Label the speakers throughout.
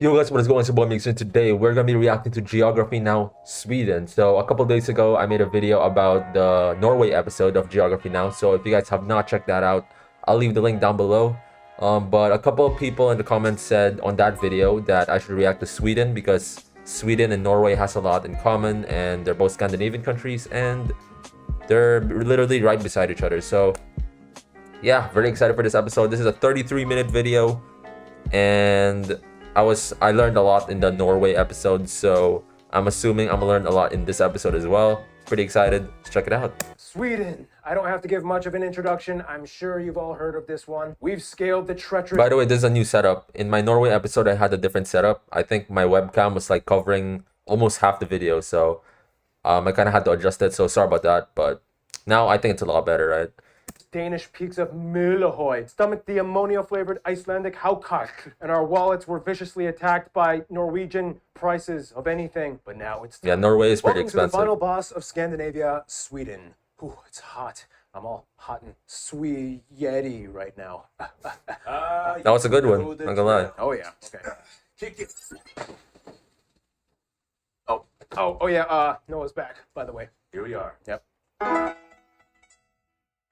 Speaker 1: Yo guys, what is going on? It's your boy Mixon. Today we're gonna be reacting to Geography Now Sweden. So a couple days ago I made a video about the Norway episode of Geography Now. So if you guys have not checked that out, I'll leave the link down below. But a couple of people in the comments said on that video that I should react to Sweden because Sweden and Norway has a lot in common and they're both Scandinavian countries and they're literally right beside each other. So yeah, very excited for this episode. This is a 33-minute video and I learned a lot in the Norway episode, so I'm assuming I'm gonna learn a lot in this episode as well. Pretty excited. Let's check it out.
Speaker 2: Sweden. I don't have to give much of an introduction. I'm sure you've all heard of this one. We've scaled the treacherous...
Speaker 1: By the way, this is a new setup. In my Norway episode, I had a different setup. I think my webcam was like covering almost half the video, so I kind of had to adjust it, so sorry about that. But now I think it's a lot better, right?
Speaker 2: Danish peaks of Møllehøj, stomached the ammonia-flavored Icelandic Haukak, and our wallets were viciously attacked by Norwegian prices of anything. But now it's time.
Speaker 1: Yeah, Norway is pretty
Speaker 2: Welcome to the
Speaker 1: expensive.
Speaker 2: final boss of Scandinavia, Sweden. Ooh, it's hot. I'm all hot and sweaty right now.
Speaker 1: That was a good one, not gonna lie.
Speaker 2: Oh yeah, okay. Oh yeah, Noah's back, by the way.
Speaker 3: Here we are.
Speaker 2: Yep.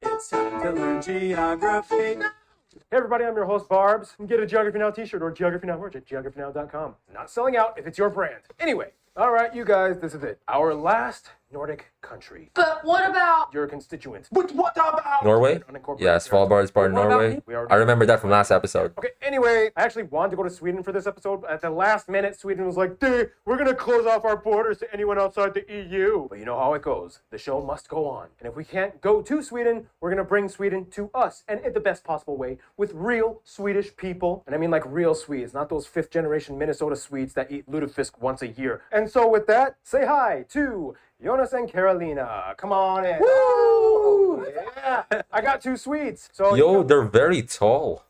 Speaker 3: It's time to learn geography.
Speaker 2: Hey everybody, I'm your host Barbs. You can get a Geography Now t-shirt or Geography Now merch at geographynow.com. Not selling out if it's your brand. Anyway, all right, you guys, this is it. Our last Nordic country.
Speaker 4: But what about
Speaker 2: Your constituents.
Speaker 3: But what about
Speaker 1: Norway?
Speaker 2: Unincorporated
Speaker 1: Yeah, Svalbard is part of
Speaker 3: What about
Speaker 1: Norway.
Speaker 3: me?
Speaker 2: We already-
Speaker 1: I remember that from last episode.
Speaker 2: Okay, anyway, I actually wanted to go to Sweden for this episode, but at the last minute, Sweden was like, "Dude, we're gonna close off our borders to anyone outside the EU." But you know how it goes. The show must go on. And if we can't go to Sweden, we're gonna bring Sweden to us, and in the best possible way, with real Swedish people. And I mean like real Swedes, not those fifth-generation Minnesota Swedes that eat lutefisk once a year. And so with that, say hi to Jonas and Carolina. Come on in. Woo! Yeah, I got two Swedes. So
Speaker 1: Yo, they're very tall.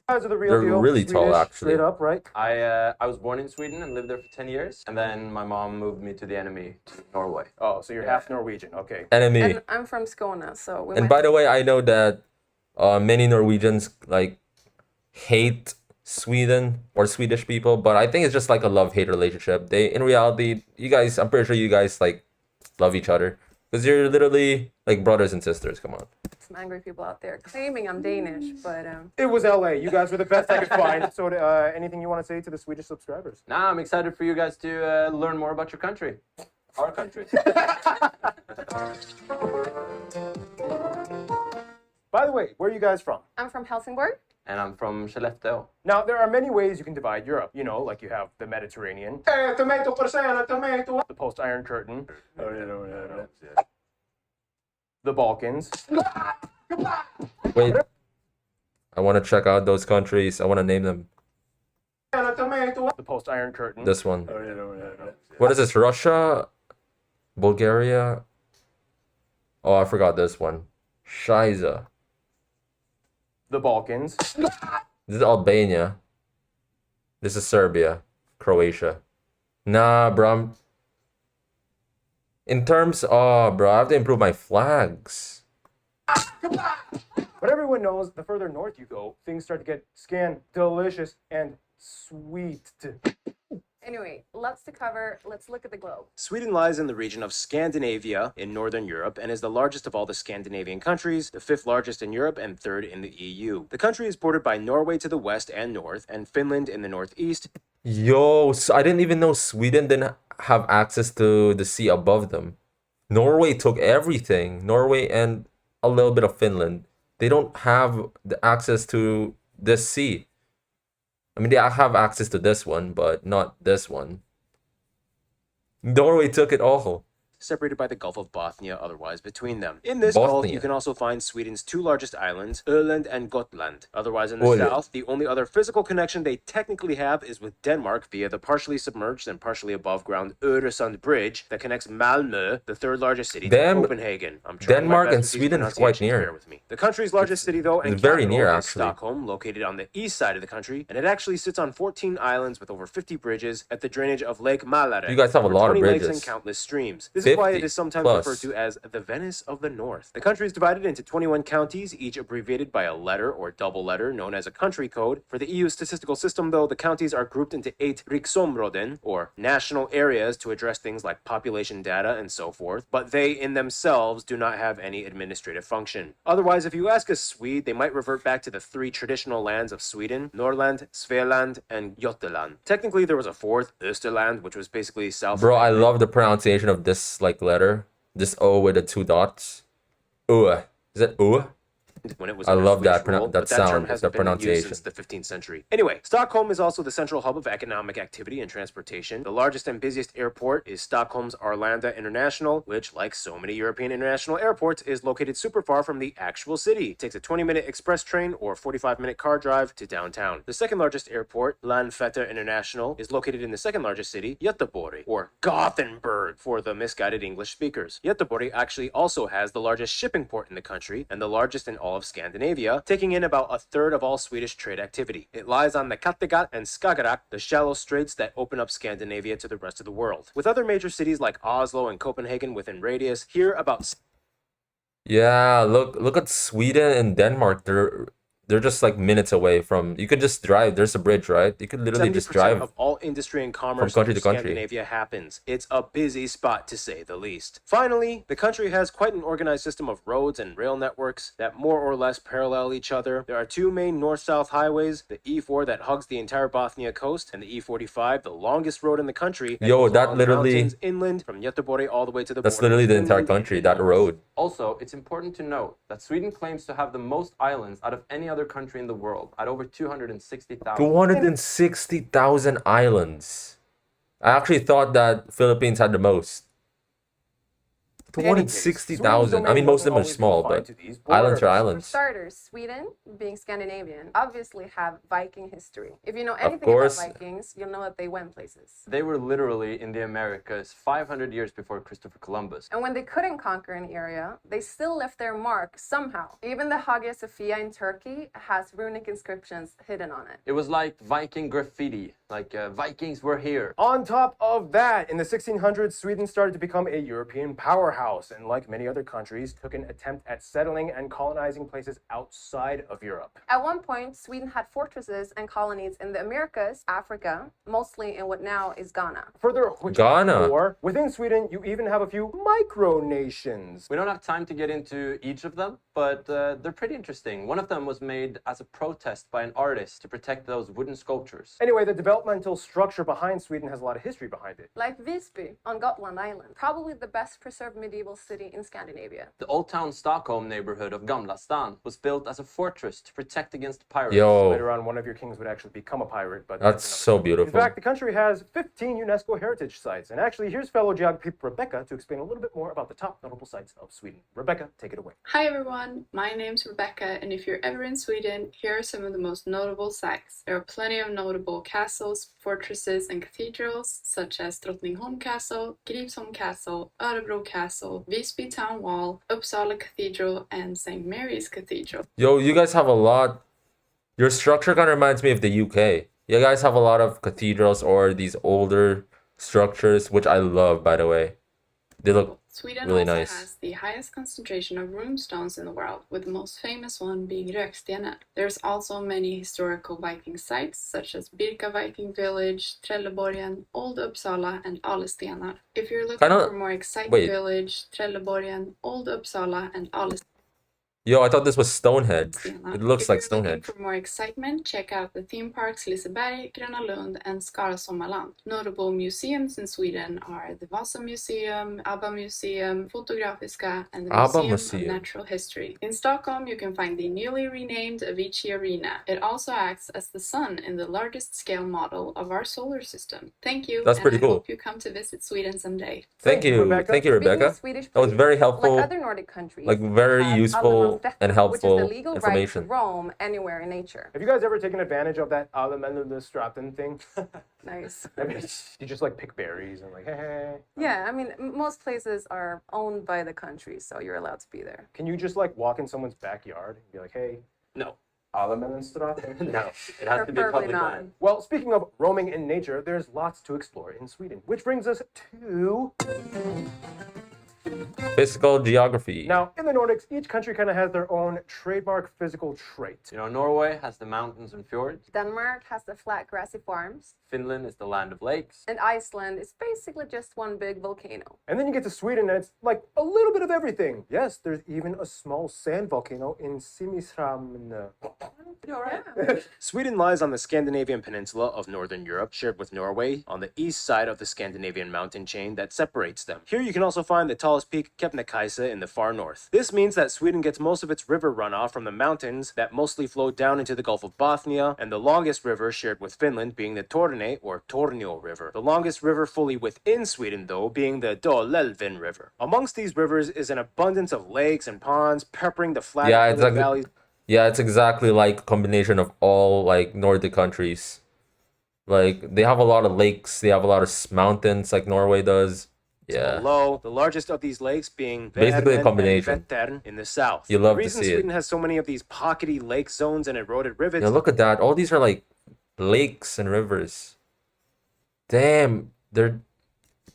Speaker 2: you guys are the real
Speaker 1: they're
Speaker 2: deal.
Speaker 1: really tall,
Speaker 2: Swedish,
Speaker 1: actually.
Speaker 2: Straight up, right?
Speaker 5: I was born in Sweden and lived there for 10 years, and then my mom moved me to the enemy, to Norway.
Speaker 2: Oh, so you're half Norwegian. Okay.
Speaker 1: Enemy.
Speaker 4: and I'm from Skåne, so we
Speaker 1: And
Speaker 4: might
Speaker 1: by the way, I know that many Norwegians like hate Sweden or Swedish people, but I think it's just like a love-hate relationship. In reality, I'm pretty sure you guys like love each other because you're literally like brothers and sisters. Come on.
Speaker 4: some angry people out there claiming I'm Danish, but
Speaker 2: It was LA. You guys were the best I could find. So, anything you want to say to the Swedish subscribers?
Speaker 5: Now I'm excited for you guys to learn more about your country. Our country.
Speaker 2: By the way, where are you guys from?
Speaker 4: I'm from Helsingborg.
Speaker 5: And I'm from Skellefteå.
Speaker 2: Now, there are many ways you can divide Europe. You know, like you have the Mediterranean, the post-Iron Curtain, the Balkans.
Speaker 1: Wait, I want to check out those countries. I want to name them.
Speaker 2: The post-Iron Curtain.
Speaker 1: This one. What is this? Russia, Bulgaria. Oh, I forgot this one. Shiza.
Speaker 2: The Balkans.
Speaker 1: This is Albania. This is Serbia. Croatia. Nah, bro. In terms of, bro, I have to improve my flags.
Speaker 2: But everyone knows the further north you go, things start to get delicious and sweet.
Speaker 4: Anyway, lots to cover. Let's look at the globe.
Speaker 2: Sweden lies in the region of Scandinavia in Northern Europe and is the largest of all the Scandinavian countries, the fifth largest in Europe and third in the EU. The country is bordered by Norway to the west and north and Finland in the northeast.
Speaker 1: Yo, so I didn't even know Sweden didn't have access to the sea above them. Norway took everything. Norway and a little bit of Finland. They don't have the access to this sea. I mean, they have access to this one, but not this one. Norway took it all.
Speaker 2: Separated by the Gulf of Bothnia otherwise between them. In this gulf,
Speaker 1: Bothnia.
Speaker 2: you can also find Sweden's two largest islands, Öland and Gotland. Otherwise, in the
Speaker 1: Öland.
Speaker 2: south, the only other physical connection they technically have is with Denmark via the partially submerged and partially above ground Öresund Bridge that connects Malmö, the third largest city, to Copenhagen. I'm trying my
Speaker 1: Denmark
Speaker 2: best
Speaker 1: and
Speaker 2: with these
Speaker 1: Sweden is quite
Speaker 2: pronunciations,
Speaker 1: near.
Speaker 2: bear with me. The country's largest city, though, and
Speaker 1: It's very
Speaker 2: capital
Speaker 1: near,
Speaker 2: is
Speaker 1: actually.
Speaker 2: Stockholm, located on the east side of the country, and it actually sits on 14 islands with over 50 bridges at the drainage of Lake Mälaren.
Speaker 1: You guys have a
Speaker 2: over
Speaker 1: lot of
Speaker 2: 20 lakes
Speaker 1: bridges.
Speaker 2: and countless streams. This This is why it
Speaker 1: 50
Speaker 2: is sometimes
Speaker 1: plus.
Speaker 2: referred to as the Venice of the North. The country is divided into 21 counties, each abbreviated by a letter or double letter known as a country code. For the EU statistical system, though, the counties are grouped into 8 riksområden, or national areas, to address things like population data and so forth, but they in themselves do not have any administrative function. Otherwise, if you ask a Swede, they might revert back to the 3 traditional lands of Sweden: Norrland, Svealand, and Götaland. Technically, there was a fourth, Österland, which was basically south
Speaker 1: Bro,
Speaker 2: of
Speaker 1: I love the pronunciation of this like letter. This O with the 2 dots. Is that
Speaker 2: when it was
Speaker 1: I
Speaker 2: under
Speaker 1: love that
Speaker 2: Swedish rule,
Speaker 1: that
Speaker 2: but that term
Speaker 1: sound, the
Speaker 2: hasn't been in use
Speaker 1: pronunciation.
Speaker 2: since the 15th century. Anyway, Stockholm is also the central hub of economic activity and transportation. The largest and busiest airport is Stockholm's Arlanda International, which, like so many European international airports, is located super far from the actual city. It takes a 20-minute express train or 45-minute car drive to downtown. The second largest airport, Landvetter International, is located in the second largest city, Göteborg, or Gothenburg for the misguided English speakers. Göteborg actually also has the largest shipping port in the country and the largest in all of Scandinavia, taking in about a third of all Swedish trade activity. It lies on the Kattegat and Skagerrak, the shallow straits that open up Scandinavia to the rest of the world. With other major cities like Oslo and Copenhagen within radius, here about...
Speaker 1: Yeah, look at Sweden and Denmark. They're just like minutes away from. You could just drive. There's a bridge, right? You could literally just
Speaker 2: 70%
Speaker 1: drive
Speaker 2: of all industry and commerce
Speaker 1: country
Speaker 2: through
Speaker 1: to country.
Speaker 2: Scandinavia happens. It's a busy spot, to say the least. Finally, the country has quite an organized system of roads and rail networks that more or less parallel each other. There are 2 main north-south highways, the E4 that hugs the entire Bothnia coast, and the E45, the longest road in the country.
Speaker 1: Yo,
Speaker 2: goes
Speaker 1: that
Speaker 2: along
Speaker 1: literally-
Speaker 2: mountains inland from Göteborg all the way to the
Speaker 1: That's
Speaker 2: border
Speaker 1: literally
Speaker 2: with
Speaker 1: the entire
Speaker 2: Finland and
Speaker 1: country, that
Speaker 2: Denmark.
Speaker 1: road.
Speaker 5: Also, it's important to note that Sweden claims to have the most islands out of any other country in the world, at over 260,000.
Speaker 1: 260,000 islands. I actually thought that Philippines had the most.
Speaker 2: In any case, Sweden's
Speaker 1: 260,000. I
Speaker 2: domain
Speaker 1: mean, most of them are
Speaker 2: wasn't
Speaker 1: small,
Speaker 2: always
Speaker 1: but
Speaker 2: confined to these
Speaker 1: islands are
Speaker 2: borders.
Speaker 4: For
Speaker 1: islands.
Speaker 4: starters, Sweden, being Scandinavian, obviously have Viking history. If you know anything
Speaker 1: course.
Speaker 4: about Vikings, you'll know that they went places.
Speaker 5: They were literally in the Americas 500 years before Christopher Columbus.
Speaker 4: And when they couldn't conquer an area, they still left their mark somehow. Even the Hagia Sophia in Turkey has runic inscriptions hidden on it.
Speaker 5: It was like Viking graffiti, like Vikings were here.
Speaker 2: On top of that, in the 1600s, Sweden started to become a European powerhouse, and like many other countries, took an attempt at settling and colonizing places outside of Europe.
Speaker 4: At one point, Sweden had fortresses and colonies in the Americas, Africa, mostly in what now is Ghana.
Speaker 2: Further,
Speaker 1: Ghana.
Speaker 2: or within Sweden, you even have a few micronations.
Speaker 5: We don't have time to get into each of them, but they're pretty interesting. One of them was made as a protest by an artist to protect those wooden sculptures.
Speaker 2: Anyway, the developmental structure behind Sweden has a lot of history behind it.
Speaker 4: Like Visby on Gotland Island, probably the best preserved medieval city in Scandinavia.
Speaker 5: The Old Town Stockholm neighborhood of Gamla Stan was built as a fortress to protect against pirates.
Speaker 1: Yo,
Speaker 2: Later on, one of your kings would actually become a pirate, but
Speaker 1: that's
Speaker 2: another
Speaker 1: so
Speaker 2: story.
Speaker 1: beautiful.
Speaker 2: In fact, the country has 15 UNESCO heritage sites. And actually, here's fellow geography Rebecca to explain a little bit more about the top notable sites of Sweden. Rebecca, take it away.
Speaker 6: Hi everyone, my name's Rebecca, and if you're ever in Sweden, here are some of the most notable sites. There are plenty of notable castles, fortresses, and cathedrals, such as Drottningholm Castle, Gripsholm Castle, Örebro Castle, Visby Town Wall, Uppsala Cathedral, and St. Mary's Cathedral.
Speaker 1: Yo, you guys have a lot. Your structure kind of reminds me of the UK. You guys have a lot of cathedrals or these older structures, which I love, by the way. They look
Speaker 6: Sweden
Speaker 1: really
Speaker 6: also
Speaker 1: nice.
Speaker 6: has the highest concentration of runestones in the world, with the most famous one being Rökstenen. There's also many historical Viking sites, such as Birka Viking Village, Trelleborgen, Old Uppsala, and Alestenar. If you're looking
Speaker 1: Kinda-
Speaker 6: for more exciting
Speaker 1: wait.
Speaker 6: village, Trelleborgen, Old Uppsala, and Alestenar.
Speaker 1: Yo, I thought this was Stonehenge. It looks
Speaker 6: If
Speaker 1: like
Speaker 6: you're looking
Speaker 1: Stonehenge.
Speaker 6: for more excitement, check out the theme parks Liseberg, Gröna Lund, and Skara Sommarland. Notable museums in Sweden are the Vasa Museum, ABBA Museum, Fotografiska, and the
Speaker 1: ABBA
Speaker 6: Museum
Speaker 1: Museum.
Speaker 6: of Natural History. In Stockholm, you can find the newly renamed Avicii Arena. It also acts as the sun in the largest scale model of our solar system. Thank you,
Speaker 1: That's
Speaker 6: and
Speaker 1: pretty
Speaker 6: I
Speaker 1: cool.
Speaker 6: hope you come to visit Sweden someday.
Speaker 1: Thank you,
Speaker 2: Rebecca.
Speaker 1: thank you,
Speaker 4: Being a
Speaker 1: Rebecca.
Speaker 4: Swedish
Speaker 1: That was
Speaker 4: place,
Speaker 1: very helpful,
Speaker 4: like other Nordic countries,
Speaker 1: like very
Speaker 4: has
Speaker 1: useful
Speaker 4: allemansrätten,
Speaker 1: and
Speaker 4: which
Speaker 1: helpful
Speaker 4: is the legal right to
Speaker 1: information.
Speaker 4: roam anywhere in nature.
Speaker 2: Have you guys ever taken advantage of that allemansrätten thing?
Speaker 4: Nice.
Speaker 2: I mean, you just like pick berries and like, hey.
Speaker 4: Yeah, I mean, most places are owned by the country, so you're allowed to be there.
Speaker 2: Can you just like walk in someone's backyard and be like, hey,
Speaker 5: No.
Speaker 2: Allemansstraat?
Speaker 5: No, it has to be
Speaker 4: Preferably
Speaker 5: public
Speaker 4: not.
Speaker 5: land.
Speaker 2: Well, speaking of roaming in nature, there's lots to explore in Sweden, which brings us to...
Speaker 1: Physical geography.
Speaker 2: Now, in the Nordics, each country kind of has their own trademark physical trait.
Speaker 5: You know, Norway has the mountains and fjords.
Speaker 4: Denmark has the flat grassy farms,
Speaker 5: Finland is the land of lakes.
Speaker 4: and Iceland is basically just one big volcano.
Speaker 2: And then you get to Sweden, and it's like a little bit of everything. Yes, there's even a small sand volcano in Simrishamn.
Speaker 5: You're right.
Speaker 2: Sweden lies on the Scandinavian peninsula of northern Europe, shared with Norway, on the east side of the Scandinavian mountain chain that separates them. Here you can also find the tallest peak, Kebnekaise, in the far north. This means that Sweden gets most of its river runoff from the mountains that mostly flow down into the Gulf of Bothnia, and the longest river shared with Finland being the Torne or Tornio River. The longest river fully within Sweden, though, being the Dalälven River. Amongst these rivers is an abundance of lakes and ponds peppering the flat
Speaker 1: Yeah, it's like
Speaker 2: valleys.
Speaker 1: yeah, it's exactly like a combination of all like Nordic countries. Like they have a lot of lakes, they have a lot of mountains, like Norway does. Yeah,
Speaker 2: Below, the largest of these lakes being
Speaker 1: Basically a
Speaker 2: Vänern
Speaker 1: combination.
Speaker 2: and Vättern in the south.
Speaker 1: You love
Speaker 2: the
Speaker 1: to
Speaker 2: reason
Speaker 1: see it.
Speaker 2: Sweden has so many of these pockety lake zones and eroded rivets
Speaker 1: yeah. Look at that. All these are like lakes and rivers. Damn, they're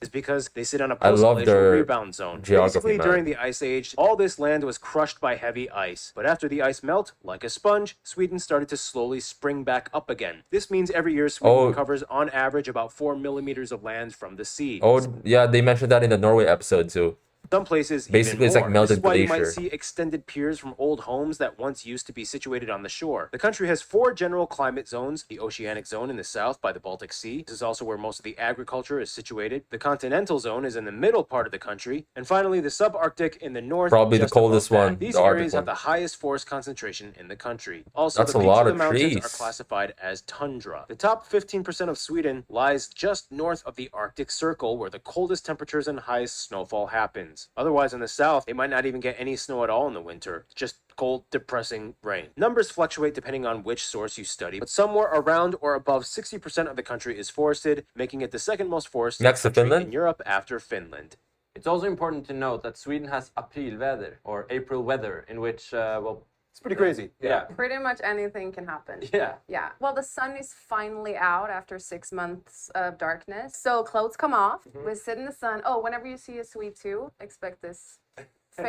Speaker 2: is because they sit on a
Speaker 1: I love
Speaker 2: post-glacial
Speaker 1: their
Speaker 2: rebound zone.
Speaker 1: geography,
Speaker 2: Basically,
Speaker 1: man.
Speaker 2: during the Ice Age, all this land was crushed by heavy ice. But after the ice melt, like a sponge, Sweden started to slowly spring back up again. This means every year Sweden
Speaker 1: Oh.
Speaker 2: recovers on average about 4 millimeters of land from the sea.
Speaker 1: oh yeah, they mentioned that in the Norway episode too.
Speaker 2: Some places
Speaker 1: Basically,
Speaker 2: even
Speaker 1: it's like
Speaker 2: more.
Speaker 1: melted
Speaker 2: This is why you might
Speaker 1: glacier.
Speaker 2: see extended piers from old homes that once used to be situated on the shore. The country has 4 general climate zones: the oceanic zone in the south by the Baltic Sea. This is also where most of the agriculture is situated. The continental zone is in the middle part of the country, and finally the subarctic in the north.
Speaker 1: Probably the
Speaker 2: just above
Speaker 1: coldest
Speaker 2: that.
Speaker 1: one,
Speaker 2: These
Speaker 1: the Arctic
Speaker 2: areas have
Speaker 1: one.
Speaker 2: the highest forest concentration in the country. Also,
Speaker 1: That's
Speaker 2: the
Speaker 1: a
Speaker 2: peaks
Speaker 1: lot
Speaker 2: of
Speaker 1: of
Speaker 2: the mountains
Speaker 1: trees.
Speaker 2: are classified as tundra. The top 15% of Sweden lies just north of the Arctic Circle, where the coldest temperatures and highest snowfall happens. Otherwise, in the south, they might not even get any snow at all in the winter. Just cold, depressing rain. Numbers fluctuate depending on which source you study, but somewhere around or above 60% of the country is forested, making it the second most forested
Speaker 1: Next to
Speaker 2: country
Speaker 1: Finland?
Speaker 2: in Europe after Finland.
Speaker 5: It's also important to note that Sweden has aprilväder, or April weather, in which, well,
Speaker 2: It's pretty crazy.
Speaker 5: yeah.
Speaker 4: Pretty much anything can happen.
Speaker 5: Yeah.
Speaker 4: Yeah. Well, the sun is finally out after 6 months of darkness. So clothes come off. We sit in the sun. Oh, whenever you see a Swede too, expect this.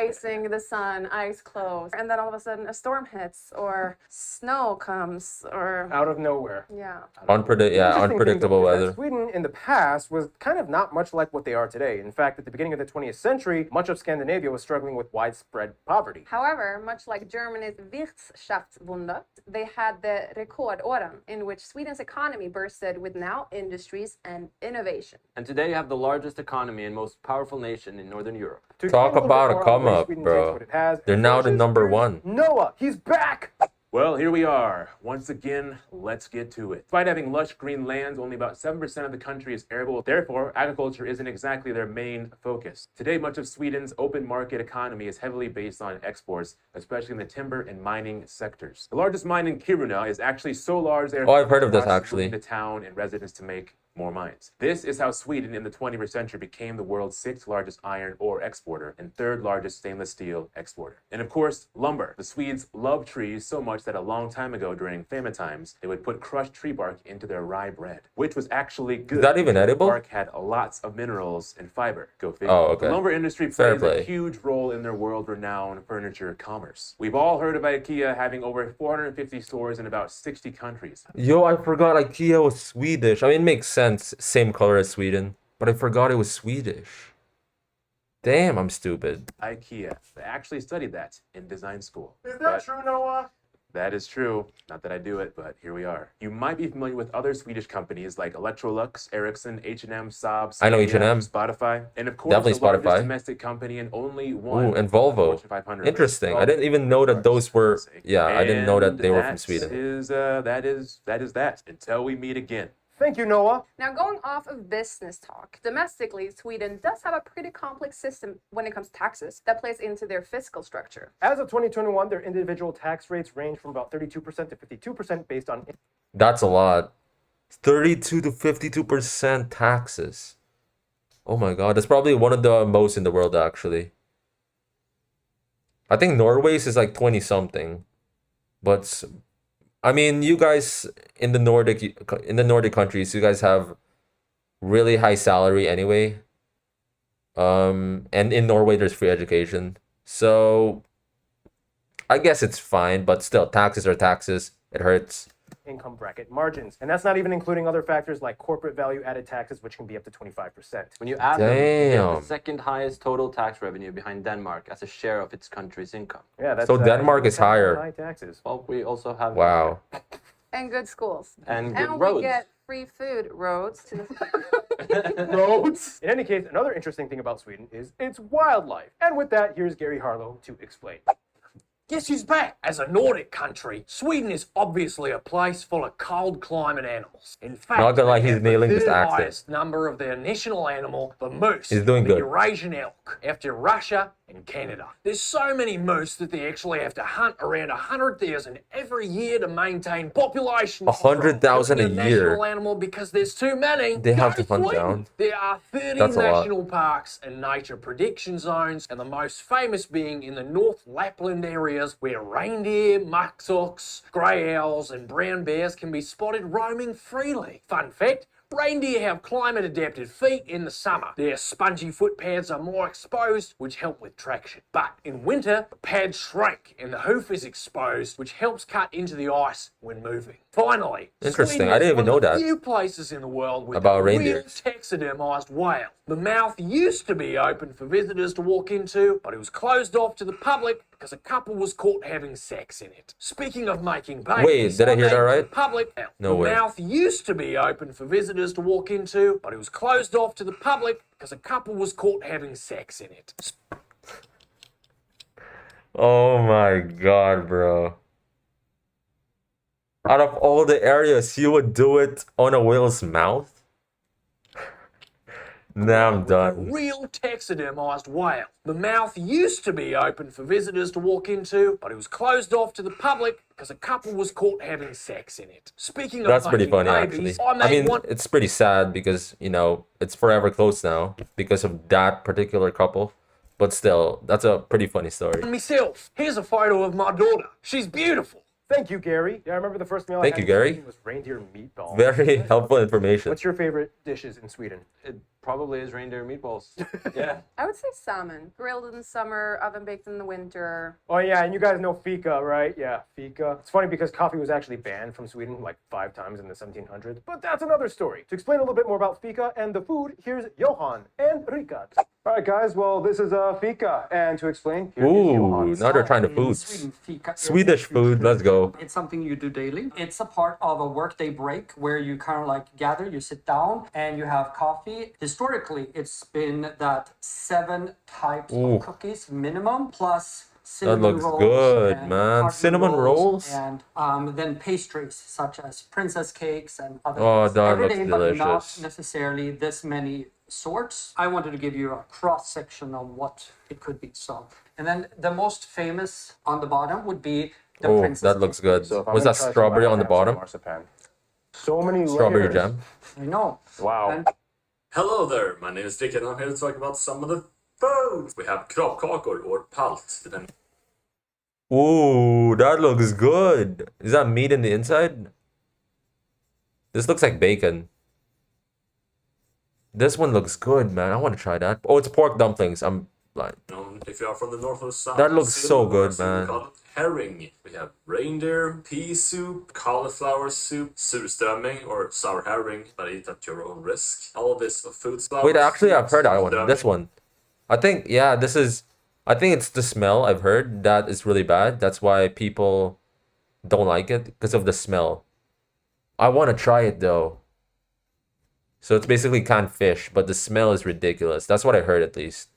Speaker 4: Facing the sun, eyes closed. And then all of a sudden a storm hits or snow comes or
Speaker 2: Out of nowhere.
Speaker 4: yeah.
Speaker 1: Yeah,
Speaker 2: Interesting thing,
Speaker 1: unpredictable
Speaker 2: though, is that
Speaker 1: weather.
Speaker 2: Sweden in the past was kind of not much like what they are today. In fact, at the beginning of the 20th century, much of Scandinavia was struggling with widespread poverty.
Speaker 4: However, much like Germany's Wirtschaftswunder, they had the Rekordåren, in which Sweden's economy bursted with now industries and innovation.
Speaker 5: And today you have the largest economy and most powerful nation in Northern Europe.
Speaker 2: To
Speaker 1: Talk
Speaker 2: explain
Speaker 1: about
Speaker 2: little
Speaker 1: a
Speaker 2: bit more on the way
Speaker 1: come up,
Speaker 2: Sweden
Speaker 1: bro.
Speaker 2: takes what it has,
Speaker 1: They're now the
Speaker 2: here's
Speaker 1: number one.
Speaker 2: Noah, he's back!
Speaker 3: Well, here we are. Once again, let's get to it. Despite having lush green lands, only about 7% of the country is arable. Therefore, agriculture isn't exactly their main focus. Today, much of Sweden's open market economy is heavily based on exports, especially in the timber and mining sectors. The largest mine in Kiruna is actually so large they're
Speaker 1: Oh, I've heard of this,
Speaker 3: process
Speaker 1: actually.
Speaker 3: moving the town and residents to make more mines. This is how Sweden in the 21st century became the world's 6th largest iron ore exporter and 3rd largest stainless steel exporter. And of course, lumber. The Swedes love trees so much that a long time ago during famine times, they would put crushed tree bark into their rye bread, which was actually good.
Speaker 1: that even
Speaker 3: because the
Speaker 1: edible?
Speaker 3: Bark had lots of minerals and fiber. Go figure.
Speaker 1: Oh, okay.
Speaker 3: The lumber industry
Speaker 1: Fair
Speaker 3: plays a
Speaker 1: play.
Speaker 3: huge role in their world-renowned furniture commerce. We've all heard of IKEA having over 450 stores in about 60 countries.
Speaker 1: Yo, I forgot IKEA was Swedish. I mean, it makes sense. Same color as Sweden. But I forgot it was Swedish. Damn, I'm stupid.
Speaker 3: IKEA. They actually studied that in design school.
Speaker 2: Is that
Speaker 3: But
Speaker 2: true, Noah?
Speaker 3: that is true. Not that I do it, but here we are. You might be familiar with other Swedish companies like Electrolux, Ericsson, H&M, Saab,
Speaker 1: I know
Speaker 3: Scania,
Speaker 1: H&M.
Speaker 3: Spotify, and of course
Speaker 1: Definitely
Speaker 3: the largest
Speaker 1: Spotify.
Speaker 3: domestic company and only one.
Speaker 1: Ooh, and
Speaker 3: of the
Speaker 1: Volvo.
Speaker 3: Fortune 500
Speaker 1: Interesting. I
Speaker 3: list.
Speaker 1: didn't even know that those were.
Speaker 3: For sake.
Speaker 1: Yeah, I didn't know that
Speaker 3: And
Speaker 1: they were from
Speaker 3: that
Speaker 1: Sweden.
Speaker 3: that is that. Until we meet again.
Speaker 2: Thank you, Noah.
Speaker 4: Now, going off of business talk, domestically, Sweden does have a pretty complex system when it comes to taxes that plays into their fiscal structure.
Speaker 2: As of 2021, their individual tax rates range from about 32% to 52% based on
Speaker 1: That's a lot. 32 to 52% taxes. Oh my god, that's probably one of the most in the world actually. I think Norway's is like 20 something. But I mean, you guys in the Nordic countries, you guys have really high salary anyway. And in Norway there's free education. So I guess it's fine, but still taxes are taxes. It hurts.
Speaker 2: Income bracket margins. And that's not even including other factors like corporate value added taxes, which can be up to 25%.
Speaker 5: When you add them, you get
Speaker 1: Damn.
Speaker 5: the second highest total tax revenue behind Denmark as a share of its country's income.
Speaker 2: Yeah, that's
Speaker 1: So Denmark is higher.
Speaker 2: high taxes.
Speaker 5: Well, we also have
Speaker 1: Wow.
Speaker 4: And good schools.
Speaker 5: and good
Speaker 4: And
Speaker 5: roads.
Speaker 4: we get free food roads to the
Speaker 2: Roads. In any case, another interesting thing about Sweden is its wildlife. And with that, here's Gary Harlow to explain. Guess who's back? As a Nordic country, Sweden is obviously a place full of cold climate animals. In fact,
Speaker 1: Not gonna lie,
Speaker 2: they
Speaker 1: he's
Speaker 2: have the
Speaker 1: nailing this
Speaker 2: third
Speaker 1: accent.
Speaker 2: highest number of their national animal, the moose.
Speaker 1: He's doing
Speaker 2: the
Speaker 1: good.
Speaker 2: Eurasian elk, after Russia and Canada. There's so many moose that they actually have to hunt around 100,000 every year to maintain population.
Speaker 1: 100,000 a
Speaker 2: control.
Speaker 1: year.
Speaker 2: National animal because there's too many.
Speaker 1: They have
Speaker 2: Go
Speaker 1: to hunt
Speaker 2: Sweden.
Speaker 1: down.
Speaker 2: There are 30
Speaker 1: That's a lot.
Speaker 2: national parks and nature prediction zones, and the most famous being in the North Lapland areas where reindeer, muskox, grey owls, and brown bears can be spotted roaming freely. Fun fact, reindeer have climate-adapted feet in the summer. Their spongy foot pads are more exposed, which help with traction. But in winter, the pads shrink and the hoof is exposed, which helps cut into the ice when moving. Finally,
Speaker 1: Interesting.
Speaker 2: Sweden
Speaker 1: I
Speaker 2: is
Speaker 1: didn't even
Speaker 2: one of
Speaker 1: know
Speaker 2: the
Speaker 1: that.
Speaker 2: few places in the world with
Speaker 1: About
Speaker 2: a real
Speaker 1: reindeers.
Speaker 2: taxidermized whale. The mouth used to be open for visitors to walk into, but it was closed off to the public because a couple was caught having sex in it. Speaking of making babies,
Speaker 1: Wait, did I hear that
Speaker 2: named
Speaker 1: right?
Speaker 2: the public,
Speaker 1: No
Speaker 2: the
Speaker 1: way.
Speaker 2: mouth used to be open for visitors to walk into, but it was closed off to the public because a couple was caught having sex in it.
Speaker 1: Oh my god, bro. Out of all the areas, you would do it on a whale's mouth? Nah, I'm
Speaker 2: A
Speaker 1: done.
Speaker 2: real taxidermized whale. The mouth used to be open for visitors to walk into, but it was closed off to the public because a couple was caught having sex in it. Speaking of
Speaker 1: That's pretty
Speaker 2: making
Speaker 1: funny,
Speaker 2: babies,
Speaker 1: actually.
Speaker 2: I
Speaker 1: I
Speaker 2: made
Speaker 1: mean,
Speaker 2: one.
Speaker 1: it's pretty sad because, you know, it's forever closed now because of that particular couple. But still, that's a pretty funny story.
Speaker 2: Myself. Here's a photo of my daughter. She's beautiful. Thank you, Gary. Yeah, I remember the first meal
Speaker 1: Thank
Speaker 2: I
Speaker 1: you,
Speaker 2: had in
Speaker 1: Gary.
Speaker 2: Sweden was reindeer meatballs.
Speaker 1: Very helpful information.
Speaker 2: What's your favorite dishes in Sweden?
Speaker 5: It probably is reindeer meatballs. Yeah.
Speaker 4: I would say salmon. Grilled in the summer, oven baked in the winter.
Speaker 2: Oh yeah, and you guys know fika, right? Yeah, fika. It's funny because coffee was actually banned from Sweden like 5 times in the 1700s, but that's another story. To explain a little bit more about fika and the food, here's Johan and Rikard. All right, guys. Well, this is fika, and to explain, here is
Speaker 1: Ooh,
Speaker 2: Johan's.
Speaker 1: now they're trying to
Speaker 7: In
Speaker 1: food.
Speaker 7: Sweden, fika is
Speaker 1: Swedish food, let's go.
Speaker 7: It's something you do daily. It's a part of a workday break where you kind of like gather, you sit down, and you have coffee. Historically, it's been that 7 types
Speaker 1: Ooh.
Speaker 7: of cookies minimum, plus cinnamon
Speaker 1: looks
Speaker 7: rolls
Speaker 1: good,
Speaker 7: and
Speaker 1: man.
Speaker 7: cardamom
Speaker 1: Cinnamon rolls?
Speaker 7: and then pastries such as princess cakes and other
Speaker 1: Oh,
Speaker 7: things.
Speaker 1: that
Speaker 7: Every
Speaker 1: looks
Speaker 7: day, but not
Speaker 1: delicious.
Speaker 7: necessarily this many sorts. I wanted to give you a cross section of what it could be. So, and then the most famous on the bottom would be the
Speaker 1: Oh,
Speaker 7: princess
Speaker 1: that looks good.
Speaker 2: So if I'm
Speaker 1: Was
Speaker 2: gonna
Speaker 1: that
Speaker 2: try some,
Speaker 1: strawberry
Speaker 2: I
Speaker 1: on the
Speaker 2: have some
Speaker 1: bottom?
Speaker 2: Marzipan. So many
Speaker 1: Strawberry
Speaker 2: layers.
Speaker 1: jam?
Speaker 7: I know.
Speaker 2: Wow.
Speaker 7: And
Speaker 8: Hello there, my name is Dick and I'm here to talk about some of the food. We have kravkakor or palt.
Speaker 1: Ooh, that looks good. Is that meat in the inside? This looks like bacon. This one looks good, man. I want to try that. Oh, it's pork dumplings. I'm blind.
Speaker 8: If you are from the north or south,
Speaker 1: That looks so good,
Speaker 8: we
Speaker 1: man.
Speaker 8: call it herring. We have reindeer, pea soup, cauliflower soup, surströmming or sour herring, but eat at your own risk. All of this of food flowers.
Speaker 1: Wait, actually, I've heard that one.
Speaker 8: surströmming.
Speaker 1: This one. I think, yeah, this is... I think it's the smell. I've heard that is really bad. That's why people don't like it, because of the smell. I want to try it, though. So it's basically canned fish, but the smell is ridiculous. That's what I heard, at least.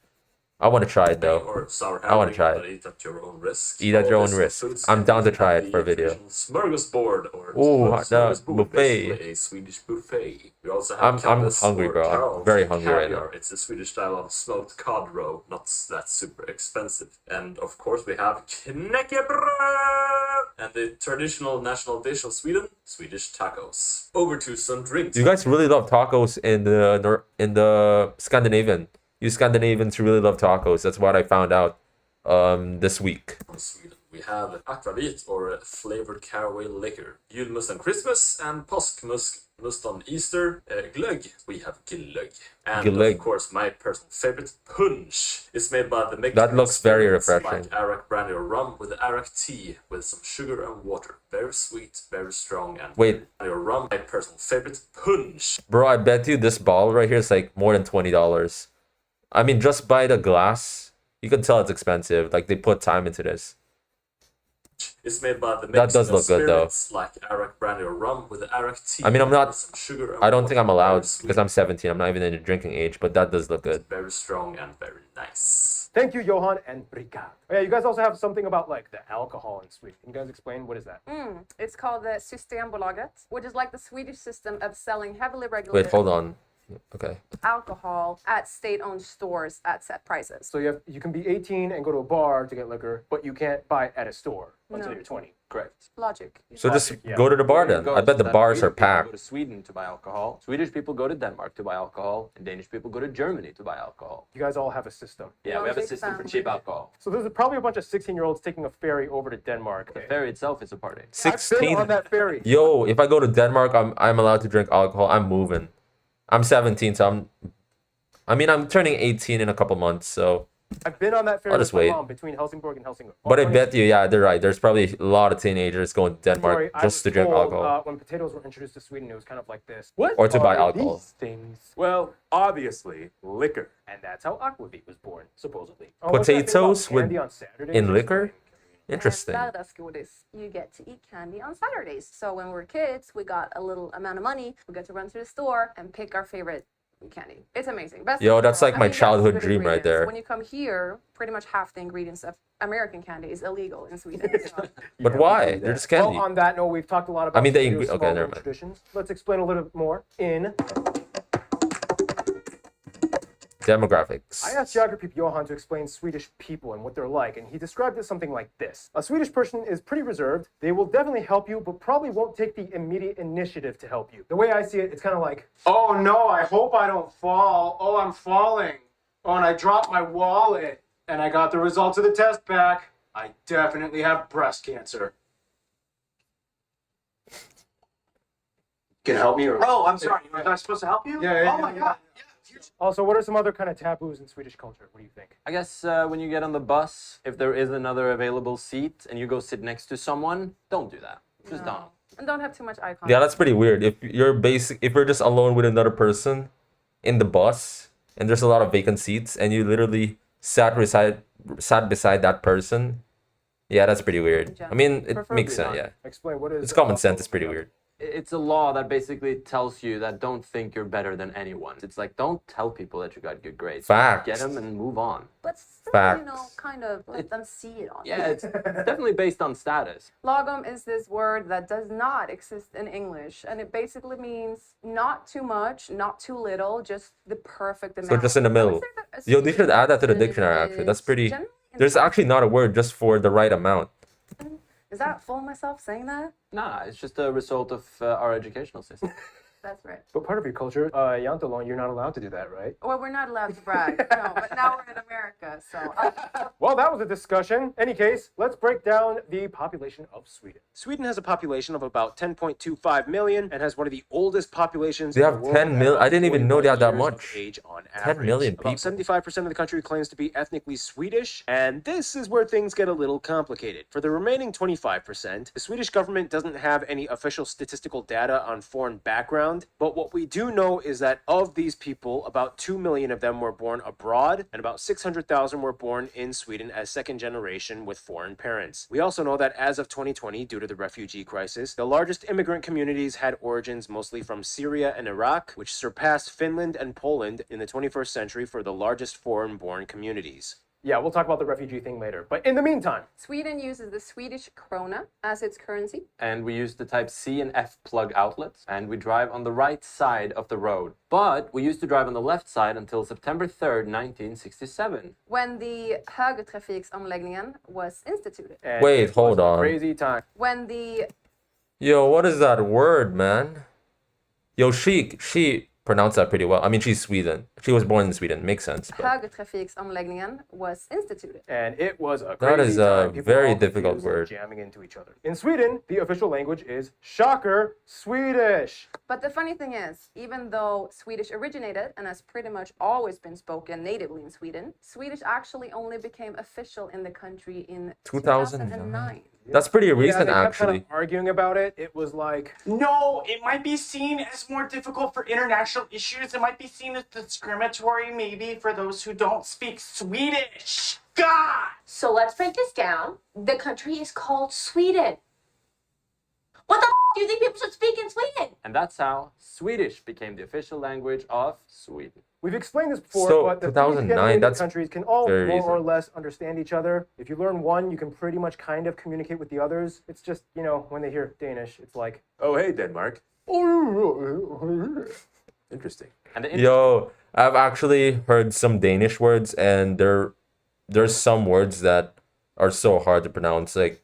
Speaker 1: I want to try it, though.
Speaker 8: Or sour
Speaker 1: I wanna
Speaker 8: herring,
Speaker 1: try it.
Speaker 8: but eat at your own risk.
Speaker 1: Eat at
Speaker 8: All
Speaker 1: your
Speaker 8: this
Speaker 1: own
Speaker 8: of
Speaker 1: risk.
Speaker 8: food
Speaker 1: I'm down to
Speaker 8: scandals
Speaker 1: try
Speaker 8: have
Speaker 1: it for a
Speaker 8: the
Speaker 1: video.
Speaker 8: traditional Smörgåsbord or
Speaker 1: Ooh, the
Speaker 8: smörgåsbord,
Speaker 1: buffet.
Speaker 8: basically a Swedish buffet. We also
Speaker 1: I'm
Speaker 8: have kalves
Speaker 1: hungry,
Speaker 8: or
Speaker 1: bro. I'm
Speaker 8: karls
Speaker 1: very
Speaker 8: and
Speaker 1: hungry right
Speaker 8: caviar.
Speaker 1: now.
Speaker 8: It's a Swedish style of smoked cod roe, not that super expensive. And of course we have knäckebröd and the traditional national dish of Sweden, Swedish tacos. Over to some drinks.
Speaker 1: You guys really love tacos in the Scandinavian. You Scandinavians really love tacos. That's what I found out this week.
Speaker 8: From Sweden. We have akvavit, or flavored caraway liquor. Julmust on Christmas, and påskmust on Easter. Glögg, we have glögg. And
Speaker 1: Glögg.
Speaker 8: of course, my personal favorite, punch. It's made by the mixed
Speaker 1: That looks very
Speaker 8: spirits
Speaker 1: refreshing.
Speaker 8: like arak, brandy, or rum with arak tea with some sugar and water. Very sweet, very strong, and
Speaker 1: Wait.
Speaker 8: Brandy or rum. My personal favorite, punch.
Speaker 1: Bro, I bet you this ball right here is like more than $20. I mean, just by the glass, you can tell it's expensive. Like they put time into this.
Speaker 8: It's made by the
Speaker 1: That
Speaker 8: mixed
Speaker 1: does look good, though.
Speaker 8: spirits like arak, brandy, or rum with arak tea.
Speaker 1: I mean, I'm not-
Speaker 8: with some sugar and
Speaker 1: I don't think I'm
Speaker 8: water.
Speaker 1: allowed
Speaker 8: Very sweet,
Speaker 1: because I'm 17. I'm not even in the drinking age, but that does look good.
Speaker 8: very strong, and very nice.
Speaker 2: Thank you, Johan and Brika. Oh, yeah, you guys also have something about like the alcohol in Sweden. Can you guys explain what is that?
Speaker 4: It's called the Systembolaget, which is like the Swedish system of selling heavily regulated
Speaker 1: Wait, hold on. Okay.
Speaker 4: alcohol at state-owned stores at set prices.
Speaker 2: So you can be 18 and go to a bar to get liquor, but you can't buy it at a store until
Speaker 4: No.
Speaker 2: you're 20.
Speaker 5: Correct.
Speaker 4: Logic.
Speaker 1: So just
Speaker 2: Logic, yeah.
Speaker 1: go to the bar
Speaker 5: It
Speaker 1: then. I
Speaker 5: goes
Speaker 1: bet the
Speaker 5: that
Speaker 1: bars are
Speaker 5: Swedish people
Speaker 1: packed.
Speaker 5: go to Sweden to buy alcohol. Swedish people go to Denmark to buy alcohol, and Danish people go to Germany to buy alcohol.
Speaker 2: You guys all have a system.
Speaker 5: Yeah, we have a
Speaker 4: big
Speaker 5: system for
Speaker 4: family.
Speaker 5: cheap alcohol.
Speaker 2: So there's probably a bunch of 16-year-olds taking a ferry over to Denmark.
Speaker 5: The ferry itself is a party.
Speaker 2: I've been
Speaker 1: 16.
Speaker 2: on that ferry.
Speaker 1: Yo, if I go to Denmark, I'm allowed to drink alcohol. I'm moving. I'm 17, so I'm turning 18 in a couple months, so.
Speaker 2: I've been on that ferry
Speaker 1: I'll just
Speaker 2: with my
Speaker 1: wait.
Speaker 2: mom between Helsingborg and Helsingør.
Speaker 1: But I bet you, yeah, they're right. There's probably a lot of teenagers going to Denmark
Speaker 2: Sorry, I
Speaker 1: just
Speaker 2: was
Speaker 1: to drink
Speaker 2: told,
Speaker 1: alcohol.
Speaker 2: when potatoes were introduced to Sweden, it was kind of like this.
Speaker 3: What
Speaker 1: Or to buy
Speaker 3: are
Speaker 1: alcohol.
Speaker 3: these things? Well, obviously, liquor.
Speaker 2: And that's how aquavit was born, supposedly. Oh, what's that thing about
Speaker 1: Potatoes with-
Speaker 2: candy on Saturdays
Speaker 1: in
Speaker 2: or
Speaker 1: liquor?
Speaker 2: something?
Speaker 1: Interesting.
Speaker 4: And lördagsgodis. You get to eat candy on Saturdays. So when we were kids, we got a little amount of money. We got to run to the store and pick our favorite candy. It's amazing. Best
Speaker 1: Yo,
Speaker 4: in the
Speaker 1: that's
Speaker 4: world.
Speaker 1: like my
Speaker 4: you got
Speaker 1: childhood
Speaker 4: good
Speaker 1: dream right
Speaker 4: ingredients.
Speaker 1: there.
Speaker 4: When you come here, pretty much half the ingredients of American candy is illegal in Sweden. So.
Speaker 1: But why? They're just candy.
Speaker 2: Well, on that note, we've talked a lot about
Speaker 1: mean, they
Speaker 2: Sweden's
Speaker 1: okay,
Speaker 2: small
Speaker 1: never
Speaker 2: world
Speaker 1: mind.
Speaker 2: traditions. Let's explain a little bit more in.
Speaker 1: Demographics.
Speaker 2: I asked geography Johan to explain Swedish people and what they're like, and he described it something like this. A Swedish person is pretty reserved. They will definitely help you, but probably won't take the immediate initiative to help you. The way I see it, it's kind of like, oh no, I hope I don't fall. Oh, I'm falling. Oh, and I dropped my wallet, and I got the results of the test back. I definitely have breast cancer. Can you help me? Or...
Speaker 9: Oh, I'm sorry. Was I supposed to help you?
Speaker 2: Yeah,
Speaker 9: Oh my God.
Speaker 2: Also, what are some other kind of taboos in Swedish culture? What do you think?
Speaker 5: I guess when you get on the bus, if there is another available seat and you go sit next to someone, don't do that. Just don't.
Speaker 4: And don't have too much eye contact.
Speaker 1: Yeah, that's pretty weird. If you're just alone with another person in the bus and there's a lot of vacant seats and you literally sat beside that person, yeah, that's pretty weird. I mean, it
Speaker 5: Preferably
Speaker 1: makes sense.
Speaker 5: not.
Speaker 1: Yeah,
Speaker 2: Explain what is.
Speaker 1: it's common sense. It's pretty weird.
Speaker 5: It's a law that basically tells you that don't think you're better than anyone. It's like, don't tell people that you got good grades.
Speaker 1: Facts.
Speaker 5: Get them and move on.
Speaker 4: But still,
Speaker 1: Facts.
Speaker 4: kind of let them see it on
Speaker 5: Yeah, it's definitely based on status.
Speaker 4: Lagom is this word that does not exist in English, and it basically means not too much, not too little, just the perfect amount.
Speaker 1: So just in the
Speaker 4: I would
Speaker 1: middle.
Speaker 4: say that a
Speaker 1: Yo, they should add that to the
Speaker 4: Swedish
Speaker 1: dictionary. Actually, that's
Speaker 4: is
Speaker 1: pretty.
Speaker 4: generally in
Speaker 1: There's
Speaker 4: the-
Speaker 1: actually not a word just for the right amount.
Speaker 4: Is that full of myself saying that?
Speaker 5: Nah, it's just a result of our educational system.
Speaker 4: That's right.
Speaker 2: But part of your culture, Yantalon, you're not allowed to do that, right?
Speaker 4: Well, we're not allowed to brag. No, but now we're in America, so.
Speaker 2: Well, that was a discussion. Any case, let's break down the population of Sweden. Sweden has a population of about 10.25 million and has one of the oldest populations
Speaker 1: They
Speaker 2: in
Speaker 1: have
Speaker 2: the world.
Speaker 1: 10 million. I didn't even know they had that
Speaker 2: 41 years
Speaker 1: much.
Speaker 2: of age on
Speaker 1: 10
Speaker 2: average.
Speaker 1: million
Speaker 2: About
Speaker 1: people.
Speaker 2: 75% of the country claims to be ethnically Swedish, and this is where things get a little complicated. For the remaining 25%, the Swedish government doesn't have any official statistical data on foreign background, but what we do know is that of these people, about 2 million of them were born abroad, and about 600,000 were born in Sweden as second generation with foreign parents. We also know that as of 2020, due to the refugee crisis, the largest immigrant communities had origins mostly from Syria and Iraq, which surpassed Finland and Poland in the 21st century for the largest foreign-born communities. Yeah, we'll talk about the refugee thing later. But in the meantime,
Speaker 4: Sweden uses the Swedish krona as its currency.
Speaker 5: And we use the type C and F plug outlets, and we drive on the right side of the road. But we used to drive on the left side until September 3rd, 1967.
Speaker 4: When the högertrafiksomläggningen was instituted.
Speaker 2: and
Speaker 1: Wait,
Speaker 2: it was
Speaker 1: hold
Speaker 2: a
Speaker 1: on.
Speaker 2: crazy time.
Speaker 4: When the
Speaker 1: Yo, what is that word, man? Yo, she pronounce that pretty well. I mean, she's Sweden. She was born in Sweden. Makes sense. But
Speaker 4: Högertrafiksomläggningen was instituted.
Speaker 2: And it was a
Speaker 1: that
Speaker 2: crazy
Speaker 1: is a
Speaker 2: time. People were
Speaker 1: very
Speaker 2: all
Speaker 1: difficult
Speaker 2: confused and
Speaker 1: word.
Speaker 2: jamming into each other. In Sweden, the official language is, shocker, Swedish.
Speaker 4: But the funny thing is, even though Swedish originated and has pretty much always been spoken natively in Sweden, Swedish actually only became official in the country in 2009.
Speaker 1: That's pretty
Speaker 2: Yeah,
Speaker 1: recent,
Speaker 2: they kept
Speaker 1: actually.
Speaker 2: kind of arguing about it. It was like,
Speaker 9: No, it might be seen as more difficult for international issues. It might be seen as discriminatory, maybe, for those who don't speak Swedish. God!
Speaker 10: So let's break this down. The country is called Sweden. What the do you think people should speak in Sweden?
Speaker 5: And that's how Swedish became the official language of Sweden.
Speaker 2: we've explained this before,
Speaker 1: So,
Speaker 2: but the
Speaker 1: 2009,
Speaker 2: Scandinavian
Speaker 1: that's
Speaker 2: countries can all
Speaker 1: very
Speaker 2: more or
Speaker 1: recent.
Speaker 2: less understand each other. If you learn one, you can pretty much kind of communicate with the others. It's just, you know, when they hear Danish, it's like,
Speaker 3: Oh, hey, Denmark. Interesting.
Speaker 5: And the
Speaker 1: Yo, I've actually heard some Danish words, and there's some words that are so hard to pronounce. Like,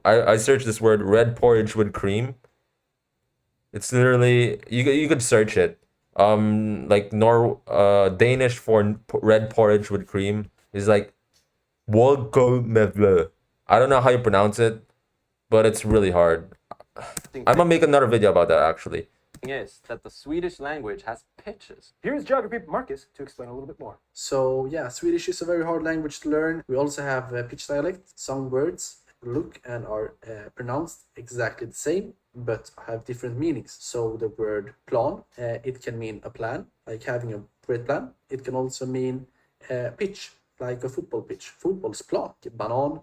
Speaker 1: I searched this word, red porridge with cream. It's literally you could search it. Like Danish for red porridge with cream is like wolkomevle. I don't know how you pronounce it, but it's really hard. I'm gonna make another video about that actually.
Speaker 5: thing is that the Swedish language has pitches.
Speaker 2: here's Geography Marcus to explain a little bit more.
Speaker 11: So yeah, Swedish is a very hard language to learn. We also have pitch dialect. Some words look and are pronounced exactly the same, but have different meanings. So the word plan, it can mean a plan, like having a great plan. It can also mean pitch, like a football pitch. Fotbollsplan. Banan,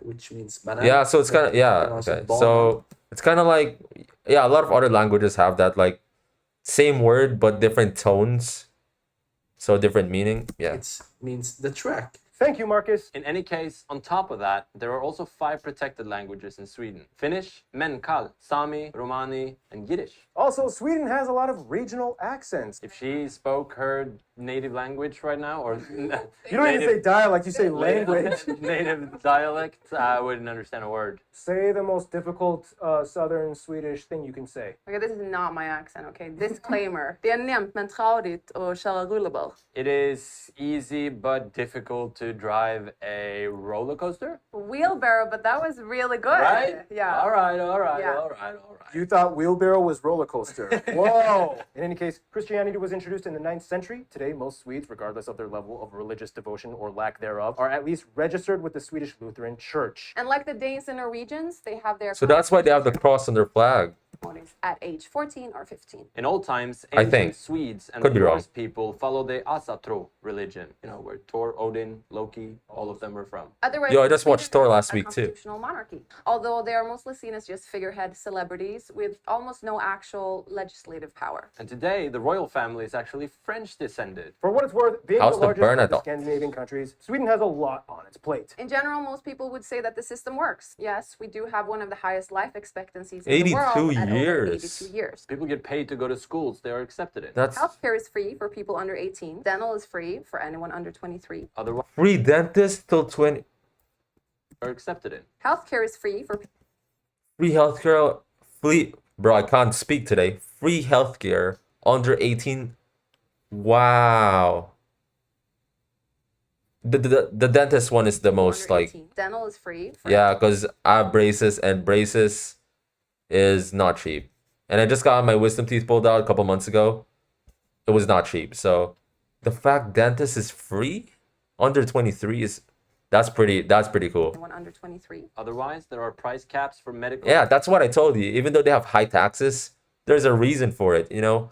Speaker 11: which means banana.
Speaker 1: Yeah, so it's kind of okay. So it's kind of like a lot of other languages have that like same word but different tones, so different meaning. Yeah.
Speaker 11: It means the track.
Speaker 2: Thank you, Marcus.
Speaker 5: In any case, on top of that, there are also 5 protected languages in Sweden. Finnish, Menkal, Sami, Romani, and Yiddish.
Speaker 2: Also, Sweden has a lot of regional accents.
Speaker 5: If she spoke her native language right now, or
Speaker 2: You don't even say dialect, you say language.
Speaker 5: native dialect, I wouldn't understand a word.
Speaker 2: Say the most difficult southern Swedish thing you can say.
Speaker 4: Okay, this is not my accent, okay? Disclaimer. Det är nämnt men tradigt att köra rulleball.
Speaker 5: It is easy but difficult to drive a roller coaster.
Speaker 4: Wheelbarrow, but that was really good.
Speaker 5: Right?
Speaker 4: Yeah.
Speaker 5: All right, all right,
Speaker 4: Yeah.
Speaker 5: all right, all right.
Speaker 2: You thought wheelbarrow was roller coaster. Whoa! In any case, Christianity was introduced in the 9th century. Today, most Swedes, regardless of their level of religious devotion or lack thereof, are at least registered with the Swedish Lutheran Church.
Speaker 4: And like the Danes and Norwegians, they have their
Speaker 1: So that's why they have the cross on their flag.
Speaker 4: ceremonies at age 14 or 15.
Speaker 5: In old times,
Speaker 1: I
Speaker 5: ancient
Speaker 1: think.
Speaker 5: Swedes and
Speaker 1: Could
Speaker 5: the
Speaker 1: be wrong.
Speaker 5: Norse people followed the Asatru religion, you know, where Thor, Odin, Loki, all of them were from.
Speaker 4: Otherwise,
Speaker 1: Yo, I just watched
Speaker 4: Sweden
Speaker 1: Thor
Speaker 4: is
Speaker 1: last
Speaker 4: a
Speaker 1: week, too.
Speaker 4: constitutional monarchy. Although they are mostly seen as just figurehead celebrities with almost no actual legislative power.
Speaker 5: And today, the royal family is actually French descended.
Speaker 2: For what it's worth, being
Speaker 1: How's
Speaker 2: the
Speaker 1: the
Speaker 2: largest of the
Speaker 1: Bernadotte?
Speaker 2: Scandinavian countries, Sweden has a lot on its plate.
Speaker 4: In general, most people would say that the system works. Yes, we do have one of the highest life expectancies in the
Speaker 1: 82
Speaker 4: world at over
Speaker 1: years.
Speaker 4: 82 years.
Speaker 5: People get paid to go to schools they are accepted in.
Speaker 1: That's
Speaker 4: Healthcare is free for people under 18. Dental is free for anyone under 23.
Speaker 5: Otherwise,
Speaker 1: free dentist till 20.
Speaker 5: are accepted in.
Speaker 4: Healthcare is free for
Speaker 1: Free healthcare. Bro, I can't speak today. Free healthcare under 18. Wow. The dentist one is the most
Speaker 4: under
Speaker 1: like
Speaker 4: 18. Dental is free for
Speaker 1: yeah, because I have braces and braces is not cheap. And I just got my wisdom teeth pulled out a couple months ago. It was not cheap. So the fact dentist is free under 23 is that's pretty cool.
Speaker 4: anyone under 23.
Speaker 5: Otherwise, there are price caps for medical.
Speaker 1: Yeah, that's what I told you. Even though they have high taxes, there's a reason for it, you know?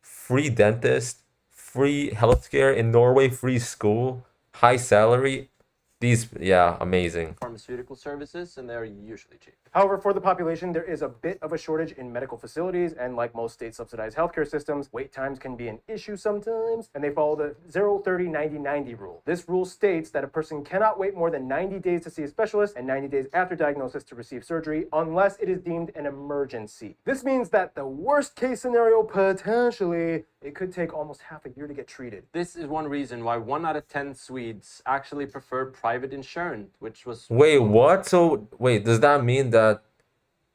Speaker 1: Free dentist, free healthcare in Norway, free school, high salary. These, yeah, amazing.
Speaker 5: Pharmaceutical services, and they're usually cheap.
Speaker 2: However, for the population, there is a bit of a shortage in medical facilities, and like most state-subsidized healthcare systems, wait times can be an issue sometimes, and they follow the 0-30-90-90 rule. This rule states that a person cannot wait more than 90 days to see a specialist and 90 days after diagnosis to receive surgery unless it is deemed an emergency. This means that the worst-case scenario, potentially, it could take almost half a year to get treated.
Speaker 5: This is one reason why 1 out of 10 Swedes actually prefer private insurance, which was
Speaker 1: Wait, what? So, wait, does that mean that,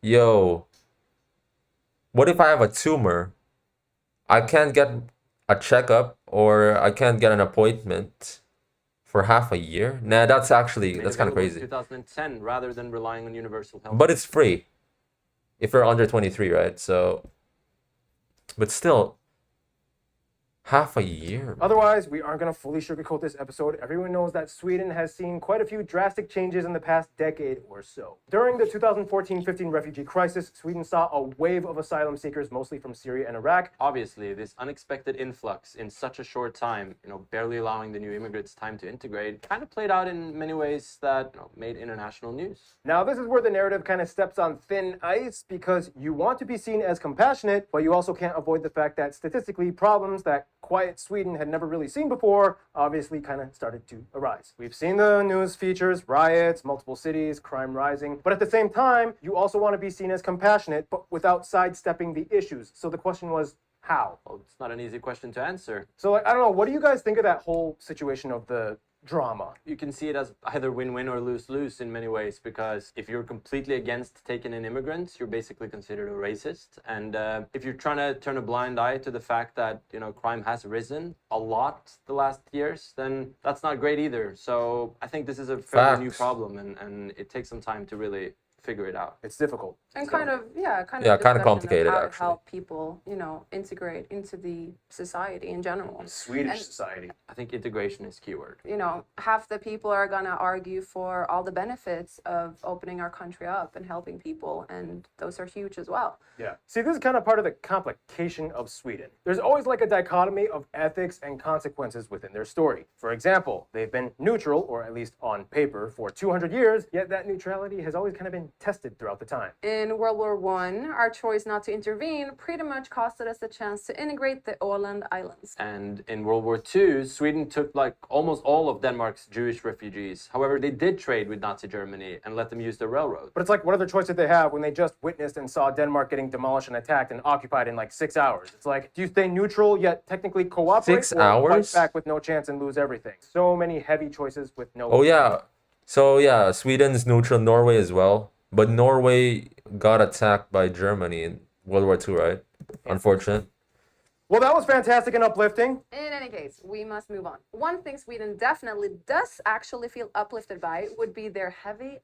Speaker 1: yo, what if I have a tumor? I can't get a checkup or I can't get an appointment for half a year. Nah, that's
Speaker 5: Made
Speaker 1: kind of
Speaker 5: available in
Speaker 1: crazy.
Speaker 5: 2010 rather than relying on universal health.
Speaker 1: But it's free if you're under 23, right? So, but still, half a year. Man.
Speaker 2: Otherwise, we aren't going to fully sugarcoat this episode. Everyone knows that Sweden has seen quite a few drastic changes in the past decade or so. During the 2014-15 refugee crisis, Sweden saw a wave of asylum seekers, mostly from Syria and Iraq.
Speaker 5: Obviously, this unexpected influx in such a short time, barely allowing the new immigrants time to integrate, kind of played out in many ways that made international news.
Speaker 2: Now, this is where the narrative kind of steps on thin ice because you want to be seen as compassionate, but you also can't avoid the fact that statistically, problems that quiet Sweden had never really seen before obviously kind of started to arise. We've seen the news features, riots, multiple cities, crime rising, but at the same time, you also want to be seen as compassionate, but without sidestepping the issues. So the question was, how?
Speaker 5: Well, it's not an easy question to answer.
Speaker 2: So I don't know, what do you guys think of that whole situation of the drama?
Speaker 5: You can see it as either win-win or lose-lose in many ways, because if you're completely against taking in immigrants, you're basically considered a racist. And if you're trying to turn a blind eye to the fact that, crime has risen a lot the last years, then that's not great either. So I think this is a fairly new problem, and it takes some time to really figure it out.
Speaker 2: It's difficult.
Speaker 4: And
Speaker 2: It's
Speaker 4: kind
Speaker 2: difficult.
Speaker 4: of
Speaker 1: kind of
Speaker 4: discussion
Speaker 1: complicated,
Speaker 4: how to
Speaker 1: actually.
Speaker 4: help people, integrate into the society in general.
Speaker 2: Swedish
Speaker 4: And-
Speaker 2: society.
Speaker 5: I think integration is keyword.
Speaker 4: Half the people are going to argue for all the benefits of opening our country up and helping people, and those are huge as well.
Speaker 2: Yeah. See, this is kind of part of the complication of Sweden. There's always like a dichotomy of ethics and consequences within their story. For example, they've been neutral, or at least on paper, for 200 years, yet that neutrality has always kind of been tested throughout the time.
Speaker 4: In World War I, our choice not to intervene pretty much costed us the chance to integrate the Åland Islands.
Speaker 5: And in World War II, Sweden took almost all of Denmark's Jewish refugees. However, they did trade with Nazi Germany and let them use the railroad.
Speaker 2: But it's like, what other choice did they have when they just witnessed and saw Denmark getting demolished and attacked and occupied in like 6 hours? It's like, do you stay neutral yet technically cooperate?
Speaker 1: 6
Speaker 2: or
Speaker 1: hours?
Speaker 2: Fight back with no chance and lose everything? So many heavy choices with no...
Speaker 1: Oh yeah. So yeah, Sweden's neutral, Norway as well. But Norway got attacked by Germany in World War II, right? Unfortunate.
Speaker 2: Well, that was fantastic and uplifting.
Speaker 4: In any case, we must move on. One thing Sweden definitely does actually feel uplifted by would be their heavy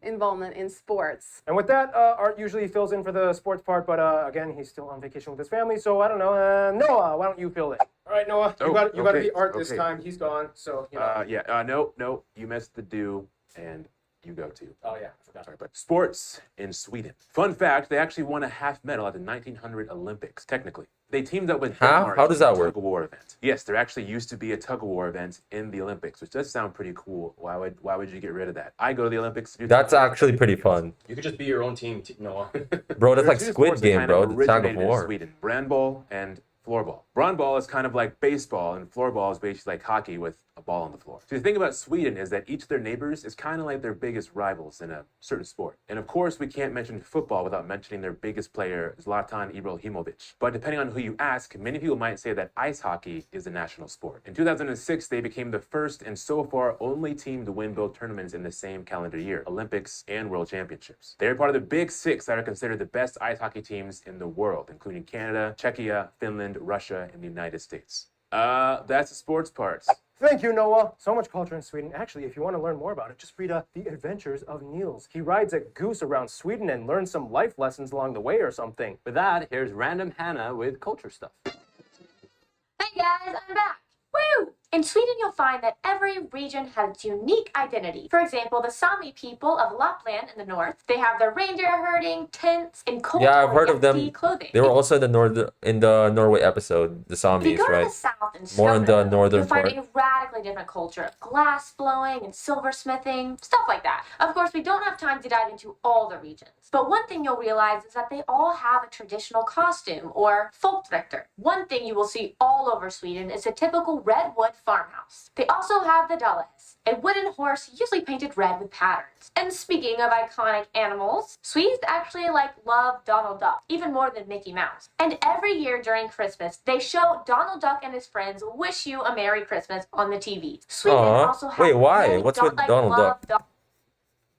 Speaker 4: involvement in sports.
Speaker 2: And with that, Art usually fills in for the sports part, but again, he's still on vacation with his family, so I don't know. Noah, why don't you fill in? All right, Noah, you got to
Speaker 3: okay,
Speaker 2: be Art this
Speaker 3: okay.
Speaker 2: time. He's gone, so you know.
Speaker 3: No, you missed the do, and you go to.
Speaker 2: Oh yeah, I forgot.
Speaker 3: Sorry, but sports in Sweden. Fun fact, they actually won a half medal at the 1900 Olympics, technically. They teamed up with
Speaker 1: Half?
Speaker 3: Denmark
Speaker 1: How does
Speaker 3: in a
Speaker 1: that work?
Speaker 3: tug-of-war event. Yes, there actually used to be a tug-of-war event in the Olympics, which does sound pretty cool. Why would you get rid of that? I go to the Olympics to do
Speaker 1: That's
Speaker 3: tug-of-war.
Speaker 1: actually pretty fun.
Speaker 12: You could just be your own team, Noah.
Speaker 1: Bro, that's
Speaker 3: There are
Speaker 1: like
Speaker 3: two
Speaker 1: Squid
Speaker 3: sports that
Speaker 1: Game,
Speaker 3: kind
Speaker 1: bro.
Speaker 3: of
Speaker 1: The tug of
Speaker 3: originated in
Speaker 1: war.
Speaker 3: Sweden, brandball and floorball. Brandball is kind of like baseball, and floorball is basically like hockey with a ball on the floor. So the thing about Sweden is that each of their neighbors is kind of like their biggest rivals in a certain sport. And of course, we can't mention football without mentioning their biggest player, Zlatan Ibrahimovic. But depending on who you ask, many people might say that ice hockey is the national sport. In 2006, they became the first and so far only team to win both tournaments in the same calendar year, Olympics and World Championships. They're part of the big six that are considered the best ice hockey teams in the world, including Canada, Czechia, Finland, Russia, and the United States. That's the sports part.
Speaker 2: Thank you, Noah. So much culture in Sweden. Actually, if you want to learn more about it, just read The Adventures of Niels. He rides a goose around Sweden and learns some life lessons along the way or something.
Speaker 5: With that, here's Random Hannah with culture stuff.
Speaker 10: Hey guys, I'm back. Woo! In Sweden, you'll find that every region has its unique identity. For example, the Sami people of Lapland in the north, they have their reindeer herding, tents, and
Speaker 1: Yeah, I've heard of them.
Speaker 10: yucky clothing.
Speaker 1: They were also in the Norway episode, the
Speaker 10: If you
Speaker 1: zombies,
Speaker 10: go to the
Speaker 1: right?
Speaker 10: south and
Speaker 1: More in the
Speaker 10: Skåne,
Speaker 1: northern
Speaker 10: you'll find
Speaker 1: part.
Speaker 10: a radically different culture of glass blowing and silversmithing, stuff like that. Of course, we don't have time to dive into all the regions. But one thing you'll realize is that they all have a traditional costume, or folkdräkter. One thing you will see all over Sweden is a typical redwood farmhouse. They also have the dialects, a wooden horse usually painted red with patterns. And speaking of iconic animals, Swedes actually love Donald Duck, even more than Mickey Mouse. And every year during Christmas, they show Donald Duck and his friends wish you a Merry Christmas on the TV. Sweden
Speaker 1: Aw.
Speaker 10: also has
Speaker 1: Wait, why?
Speaker 10: really
Speaker 1: What's with Donald
Speaker 10: love
Speaker 1: Duck?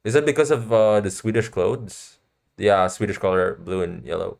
Speaker 1: Is it because of the Swedish clothes? Yeah, Swedish color, blue and yellow.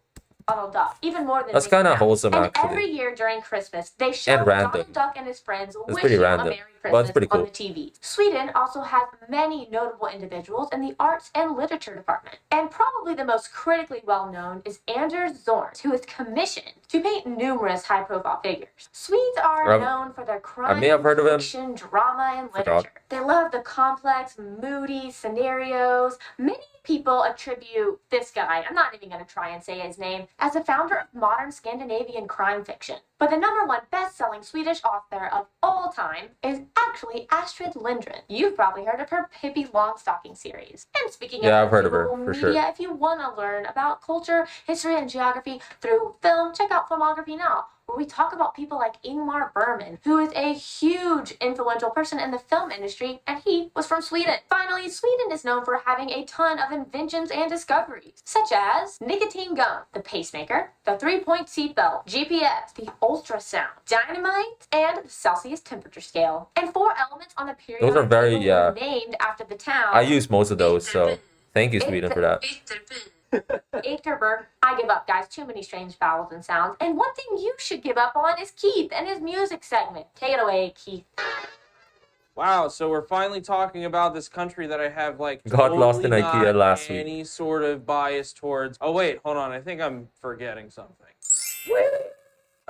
Speaker 10: Donald Duck, even more than
Speaker 1: That's
Speaker 10: Mickey
Speaker 1: kind of
Speaker 10: Mouse.
Speaker 1: wholesome,
Speaker 10: And
Speaker 1: actually.
Speaker 10: every year during Christmas, they show
Speaker 1: And random.
Speaker 10: Donald Duck and his friends
Speaker 1: That's pretty
Speaker 10: wishing
Speaker 1: random.
Speaker 10: a Merry
Speaker 1: Well, that's
Speaker 10: Christmas
Speaker 1: pretty cool.
Speaker 10: on the TV. Sweden also has many notable individuals in the arts and literature department. And probably the most critically well known is Anders Zorn, who is commissioned to paint numerous high-profile figures. Swedes are
Speaker 1: I've-
Speaker 10: known for their crime,
Speaker 1: may have heard of him.
Speaker 10: fiction, drama, and
Speaker 1: Forgot.
Speaker 10: literature. They love the complex, moody scenarios. Many people attribute this guy, I'm not even going to try and say his name, as the founder of modern Scandinavian crime fiction. But the #1 best-selling Swedish author of all time is actually Astrid Lindgren. You've probably heard of her Pippi Longstocking series. And speaking
Speaker 1: Yeah,
Speaker 10: of
Speaker 1: I've heard of her,
Speaker 10: visual
Speaker 1: for
Speaker 10: media,
Speaker 1: sure.
Speaker 10: if you want to learn about culture, history, and geography through film, check out Filmography Now, where we talk about people like Ingmar Bergman, who is a huge influential person in the film industry, and he was from Sweden. Finally, Sweden is known for having a ton of inventions and discoveries, such as nicotine gum, the pacemaker, the 3-point seatbelt, GPS, the ultrasound, dynamite, and the Celsius temperature scale. And 4 elements on the periodic
Speaker 1: Those are very,
Speaker 10: table
Speaker 1: yeah.
Speaker 10: were named after the town.
Speaker 1: I use most of those, so thank you, Sweden, for that.
Speaker 10: Ytterberg. I give up, guys. Too many strange vowels and sounds. And one thing you should give up on is Keith and his music segment. Take it away, Keith.
Speaker 13: Wow, so we're finally talking about this country that I have like
Speaker 1: Got lost in
Speaker 13: totally
Speaker 1: IKEA
Speaker 13: not
Speaker 1: last week.
Speaker 13: any sort of bias towards. Oh wait, hold on. I think I'm forgetting something.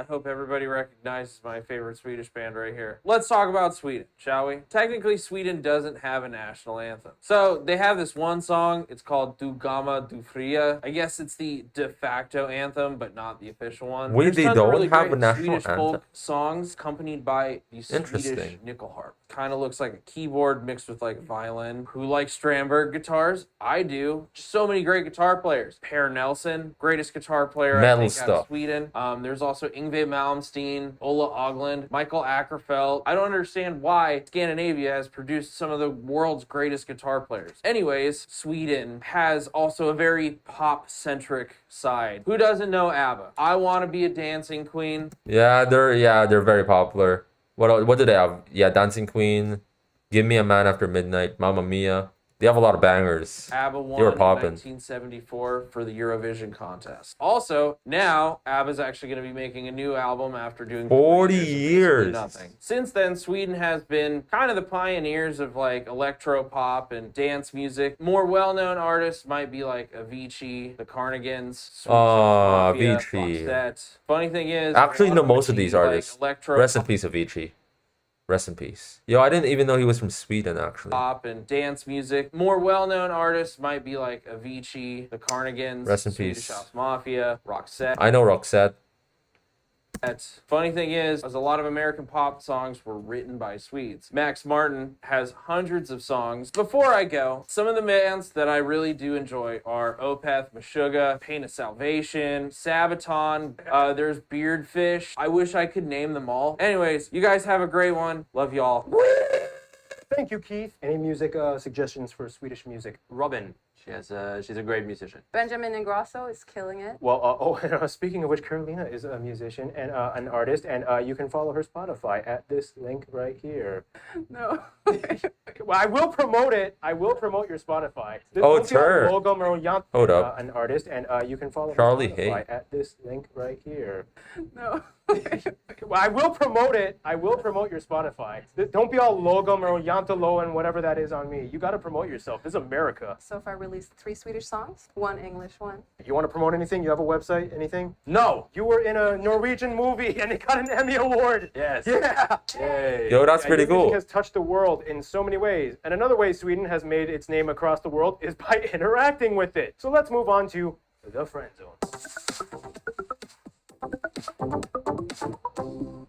Speaker 13: I hope everybody recognizes my favorite Swedish band right here. Let's talk about Sweden, shall we? Technically, Sweden doesn't have a national anthem. So they have this one song. It's called Du Gamma Du Fria. I guess it's the de facto anthem, but not the official one.
Speaker 1: Wait,
Speaker 13: There's
Speaker 1: they
Speaker 13: tons of
Speaker 1: don't
Speaker 13: really
Speaker 1: have a
Speaker 13: great
Speaker 1: national
Speaker 13: Swedish
Speaker 1: anthem?
Speaker 13: folk songs accompanied by the Swedish
Speaker 1: Interesting.
Speaker 13: nickel harp. Kind of looks like a keyboard mixed with like violin. Who likes Strandberg guitars? I do. Just so many great guitar players. Per Nelson, greatest guitar player
Speaker 1: Metal
Speaker 13: I think out of
Speaker 1: stuff.
Speaker 13: Sweden. There's also Yngwie Malmsteen, Ola Oglund, Michael Ackerfeld. I don't understand why Scandinavia has produced some of the world's greatest guitar players. Anyways, Sweden has also a very pop-centric side. Who doesn't know ABBA? I Want to Be a Dancing Queen.
Speaker 1: Yeah, they're very popular. What do they have? Yeah, Dancing Queen, Give Me a Man After Midnight, Mamma Mia. They have a lot of bangers.
Speaker 13: ABBA won
Speaker 1: They were
Speaker 13: in
Speaker 1: popping.
Speaker 13: 1974 for the Eurovision contest. Also, now ABBA's actually going to be making a new album after doing
Speaker 1: 40
Speaker 13: of basically
Speaker 1: years.
Speaker 13: nothing. Since then, Sweden has been kind of the pioneers of like electro pop and dance music. More well-known artists might be like Avicii, the Carnigans, Swedish
Speaker 1: Ah,
Speaker 13: Mafia,
Speaker 1: Avicii.
Speaker 13: Roxette. Funny thing is,
Speaker 1: I actually
Speaker 13: a lot
Speaker 1: know
Speaker 13: them
Speaker 1: most of these
Speaker 13: achieve, like,
Speaker 1: artists.
Speaker 13: electro
Speaker 1: Rest in peace, Avicii. Rest in peace. Yo, I didn't even know he was from Sweden, actually.
Speaker 13: pop and dance music. More well-known artists might be like Avicii, the Carnigans,
Speaker 1: Rest in
Speaker 13: Swedish
Speaker 1: peace.
Speaker 13: House Mafia, Roxette.
Speaker 1: I know Roxette.
Speaker 13: Funny thing is a lot of American pop songs were written by Swedes. Max Martin has hundreds of songs. Before I go, some of the bands that I really do enjoy are Opeth, Meshuggah, Pain of Salvation, Sabaton, there's Beardfish. I wish I could name them all. Anyways, you guys have a great one. Love y'all.
Speaker 2: Thank you, Keith. Any music suggestions for Swedish music?
Speaker 5: Robin, she's a great musician.
Speaker 4: Benjamin Ingrosso is killing it.
Speaker 2: Well, speaking of which, Carolina is a musician and an artist, and you can follow her Spotify at this link right here.
Speaker 4: No.
Speaker 2: Well, I will promote it. I will promote your Spotify.
Speaker 1: Oh, it's her. Hold up.
Speaker 2: An artist, and you can follow
Speaker 1: Charlie
Speaker 2: her Spotify
Speaker 1: Hay.
Speaker 2: at this link right here.
Speaker 4: No.
Speaker 2: Well, I will promote it. I will promote your Spotify. Don't be all Logum or Yantalo and whatever that is on me. You got to promote yourself. This is America.
Speaker 4: So far released 3 Swedish songs, 1 English one.
Speaker 2: You want to promote anything? You have a website? Anything?
Speaker 13: No.
Speaker 2: You were in a Norwegian movie and it got an Emmy Award.
Speaker 13: Yes.
Speaker 2: Yeah.
Speaker 13: Yay.
Speaker 1: Yo, that's
Speaker 2: Yeah,
Speaker 1: pretty
Speaker 2: your music
Speaker 1: cool.
Speaker 2: has touched the world in so many ways. And another way Sweden has made its name across the world is by interacting with it. So let's move on to the friend zone.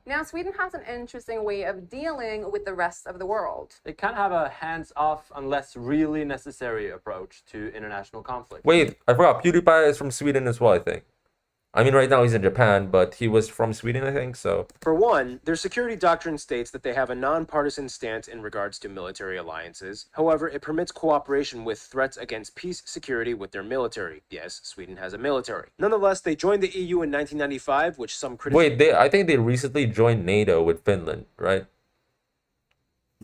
Speaker 4: Now, Sweden has an interesting way of dealing with the rest of the world.
Speaker 5: They kind of have a hands-off unless really necessary approach to international conflict.
Speaker 1: Wait, I forgot. PewDiePie is from Sweden as well, I think. I mean, right now he's in Japan, but he was from Sweden, I think, so...
Speaker 2: For one, their security doctrine states that they have a nonpartisan stance in regards to military alliances. However, it permits cooperation with threats against peace security with their military. Yes, Sweden has a military. Nonetheless, they joined the EU in 1995, which some critics...
Speaker 1: Wait, I think they recently joined NATO with Finland, right?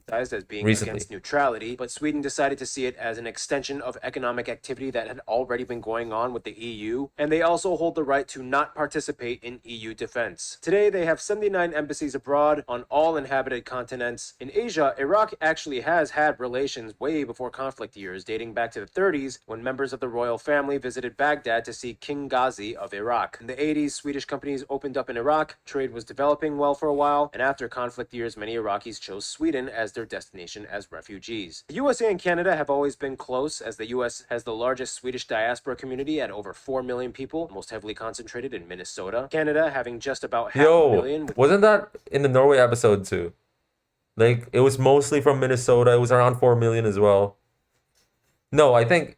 Speaker 2: as being
Speaker 1: Recently.
Speaker 2: against neutrality, but Sweden decided to see it as an extension of economic activity that had already been going on with the EU, and they also hold the right to not participate in EU defense. Today, they have 79 embassies abroad on all inhabited continents. In Asia, Iraq actually has had relations way before conflict years, dating back to the 30s, when members of the royal family visited Baghdad to see King Ghazi of Iraq. In the 80s, Swedish companies opened up in Iraq, trade was developing well for a while, and after conflict years, many Iraqis chose Sweden as their destination as refugees. The USA and Canada have always been close, as the US has the largest Swedish diaspora community at over 4 million people, most heavily concentrated in Minnesota. Canada having just about half a million.
Speaker 1: Wasn't that in the Norway episode too? Like, it was mostly from Minnesota. It was around 4 million as well. No, I think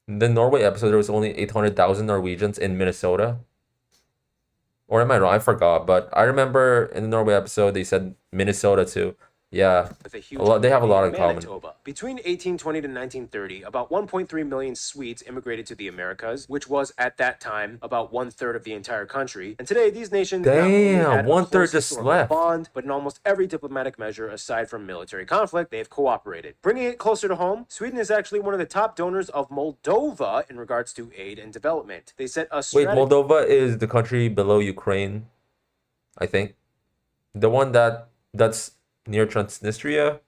Speaker 1: the Norway episode, there was only 800,000 Norwegians in Minnesota. Or am I wrong? I forgot. But I remember in the Norway episode, they said Minnesota too. Yeah, they have a lot in common.
Speaker 2: Between 1820 to 1930, about 1.3 million Swedes immigrated to the Americas, which was at that time about 1/3 of the entire country. And today, these nations not only had a
Speaker 1: 1/3
Speaker 2: close
Speaker 1: just
Speaker 2: historical
Speaker 1: left.
Speaker 2: bond, but in almost every diplomatic measure aside from military conflict, they've cooperated. Bringing it closer to home, Sweden is actually one of the top donors of Moldova in regards to aid and development. They set a
Speaker 1: Wait,
Speaker 2: strategy.
Speaker 1: Moldova is the country below Ukraine, I think. The one that's near Transnistria.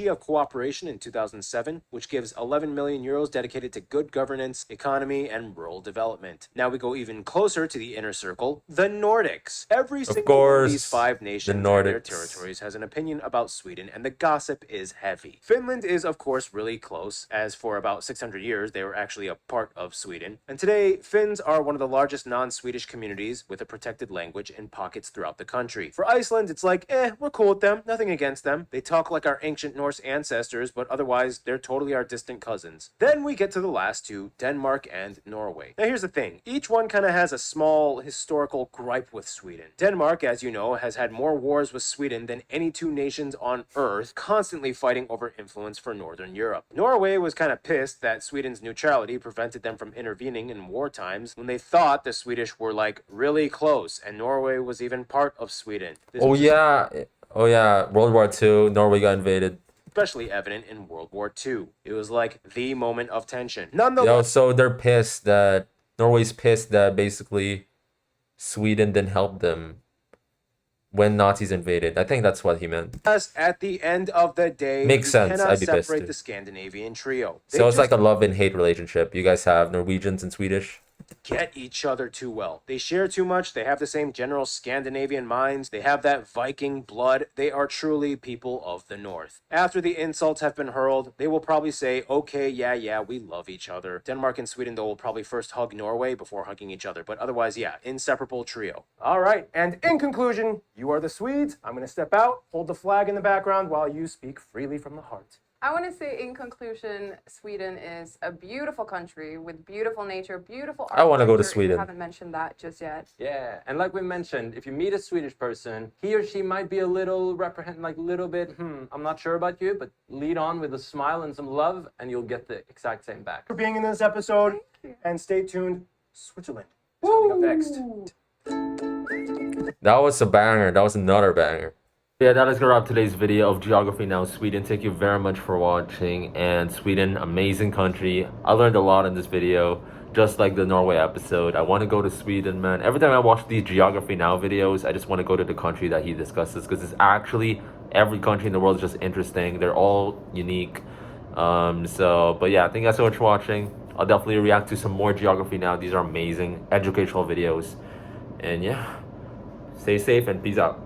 Speaker 2: Of cooperation in 2007, which gives 11 million euros dedicated to good governance, economy, and rural development. Now we go even closer to the inner circle, the Nordics. Every single one of these 5 nations and their territories has an opinion about Sweden, and the gossip is heavy. Finland is, of course, really close, as for about 600 years they were actually a part of Sweden. And today, Finns are one of the largest non-Swedish communities with a protected language in pockets throughout the country. For Iceland, it's like, we're cool with them, nothing against them. They talk like our ancient Norse ancestors, but otherwise they're totally our distant cousins. Then we get to the last two, Denmark and Norway. Now here's the thing, each one kind of has a small historical gripe with Sweden. Denmark, as you know, has had more wars with Sweden than any two nations on Earth, constantly fighting over influence for Northern Europe. Norway was kind of pissed that Sweden's neutrality prevented them from intervening in war times when they thought the Swedish were like really close, and Norway was even part of Sweden.
Speaker 1: Oh yeah, World War II, Norway got invaded.
Speaker 2: Especially evident in World War II. It was like the moment of tension.
Speaker 1: So they're pissed that Norway's pissed that basically Sweden didn't help them when Nazis invaded. I think that's what he meant.
Speaker 2: At the end of the day,
Speaker 1: makes sense.
Speaker 2: Cannot
Speaker 1: I'd be pissed
Speaker 2: separate
Speaker 1: too.
Speaker 2: the Scandinavian trio.
Speaker 1: So it's like a love and hate relationship. You guys have Norwegians and Swedish.
Speaker 2: Get each other too well. They share too much. They have the same general Scandinavian minds. They have that Viking blood. They are truly people of the North. After the insults have been hurled, they will probably say, okay, yeah, we love each other. Denmark and Sweden, though, will probably first hug Norway before hugging each other. But otherwise, yeah, inseparable trio. All right. And in conclusion, you are the Swedes. I'm going to step out, hold the flag in the background while you speak freely from the heart.
Speaker 4: I want to say, in conclusion, Sweden is a beautiful country with beautiful nature, beautiful art.
Speaker 1: I want to go to
Speaker 4: culture, if
Speaker 1: Sweden.
Speaker 4: You haven't mentioned that just yet.
Speaker 5: Yeah, and like we mentioned, if you meet a Swedish person, he or she might be a little I'm not sure about you, but lead on with a smile and some love, and you'll get the exact same back.
Speaker 2: For being in this episode, and stay tuned, Switzerland is coming up next.
Speaker 1: That was a banger. That was another banger. Yeah, that is gonna wrap today's video of Geography Now Sweden. Thank you very much for watching. And Sweden, amazing country. I learned a lot in this video, just like the Norway episode. I want to go to Sweden, man. Every time I watch these Geography Now videos, I just want to go to the country that he discusses, because it's actually, every country in the world is just interesting. They're all unique. But yeah, thank you guys so much for watching. I'll definitely react to some more Geography Now. These are amazing educational videos. And yeah, stay safe and peace out.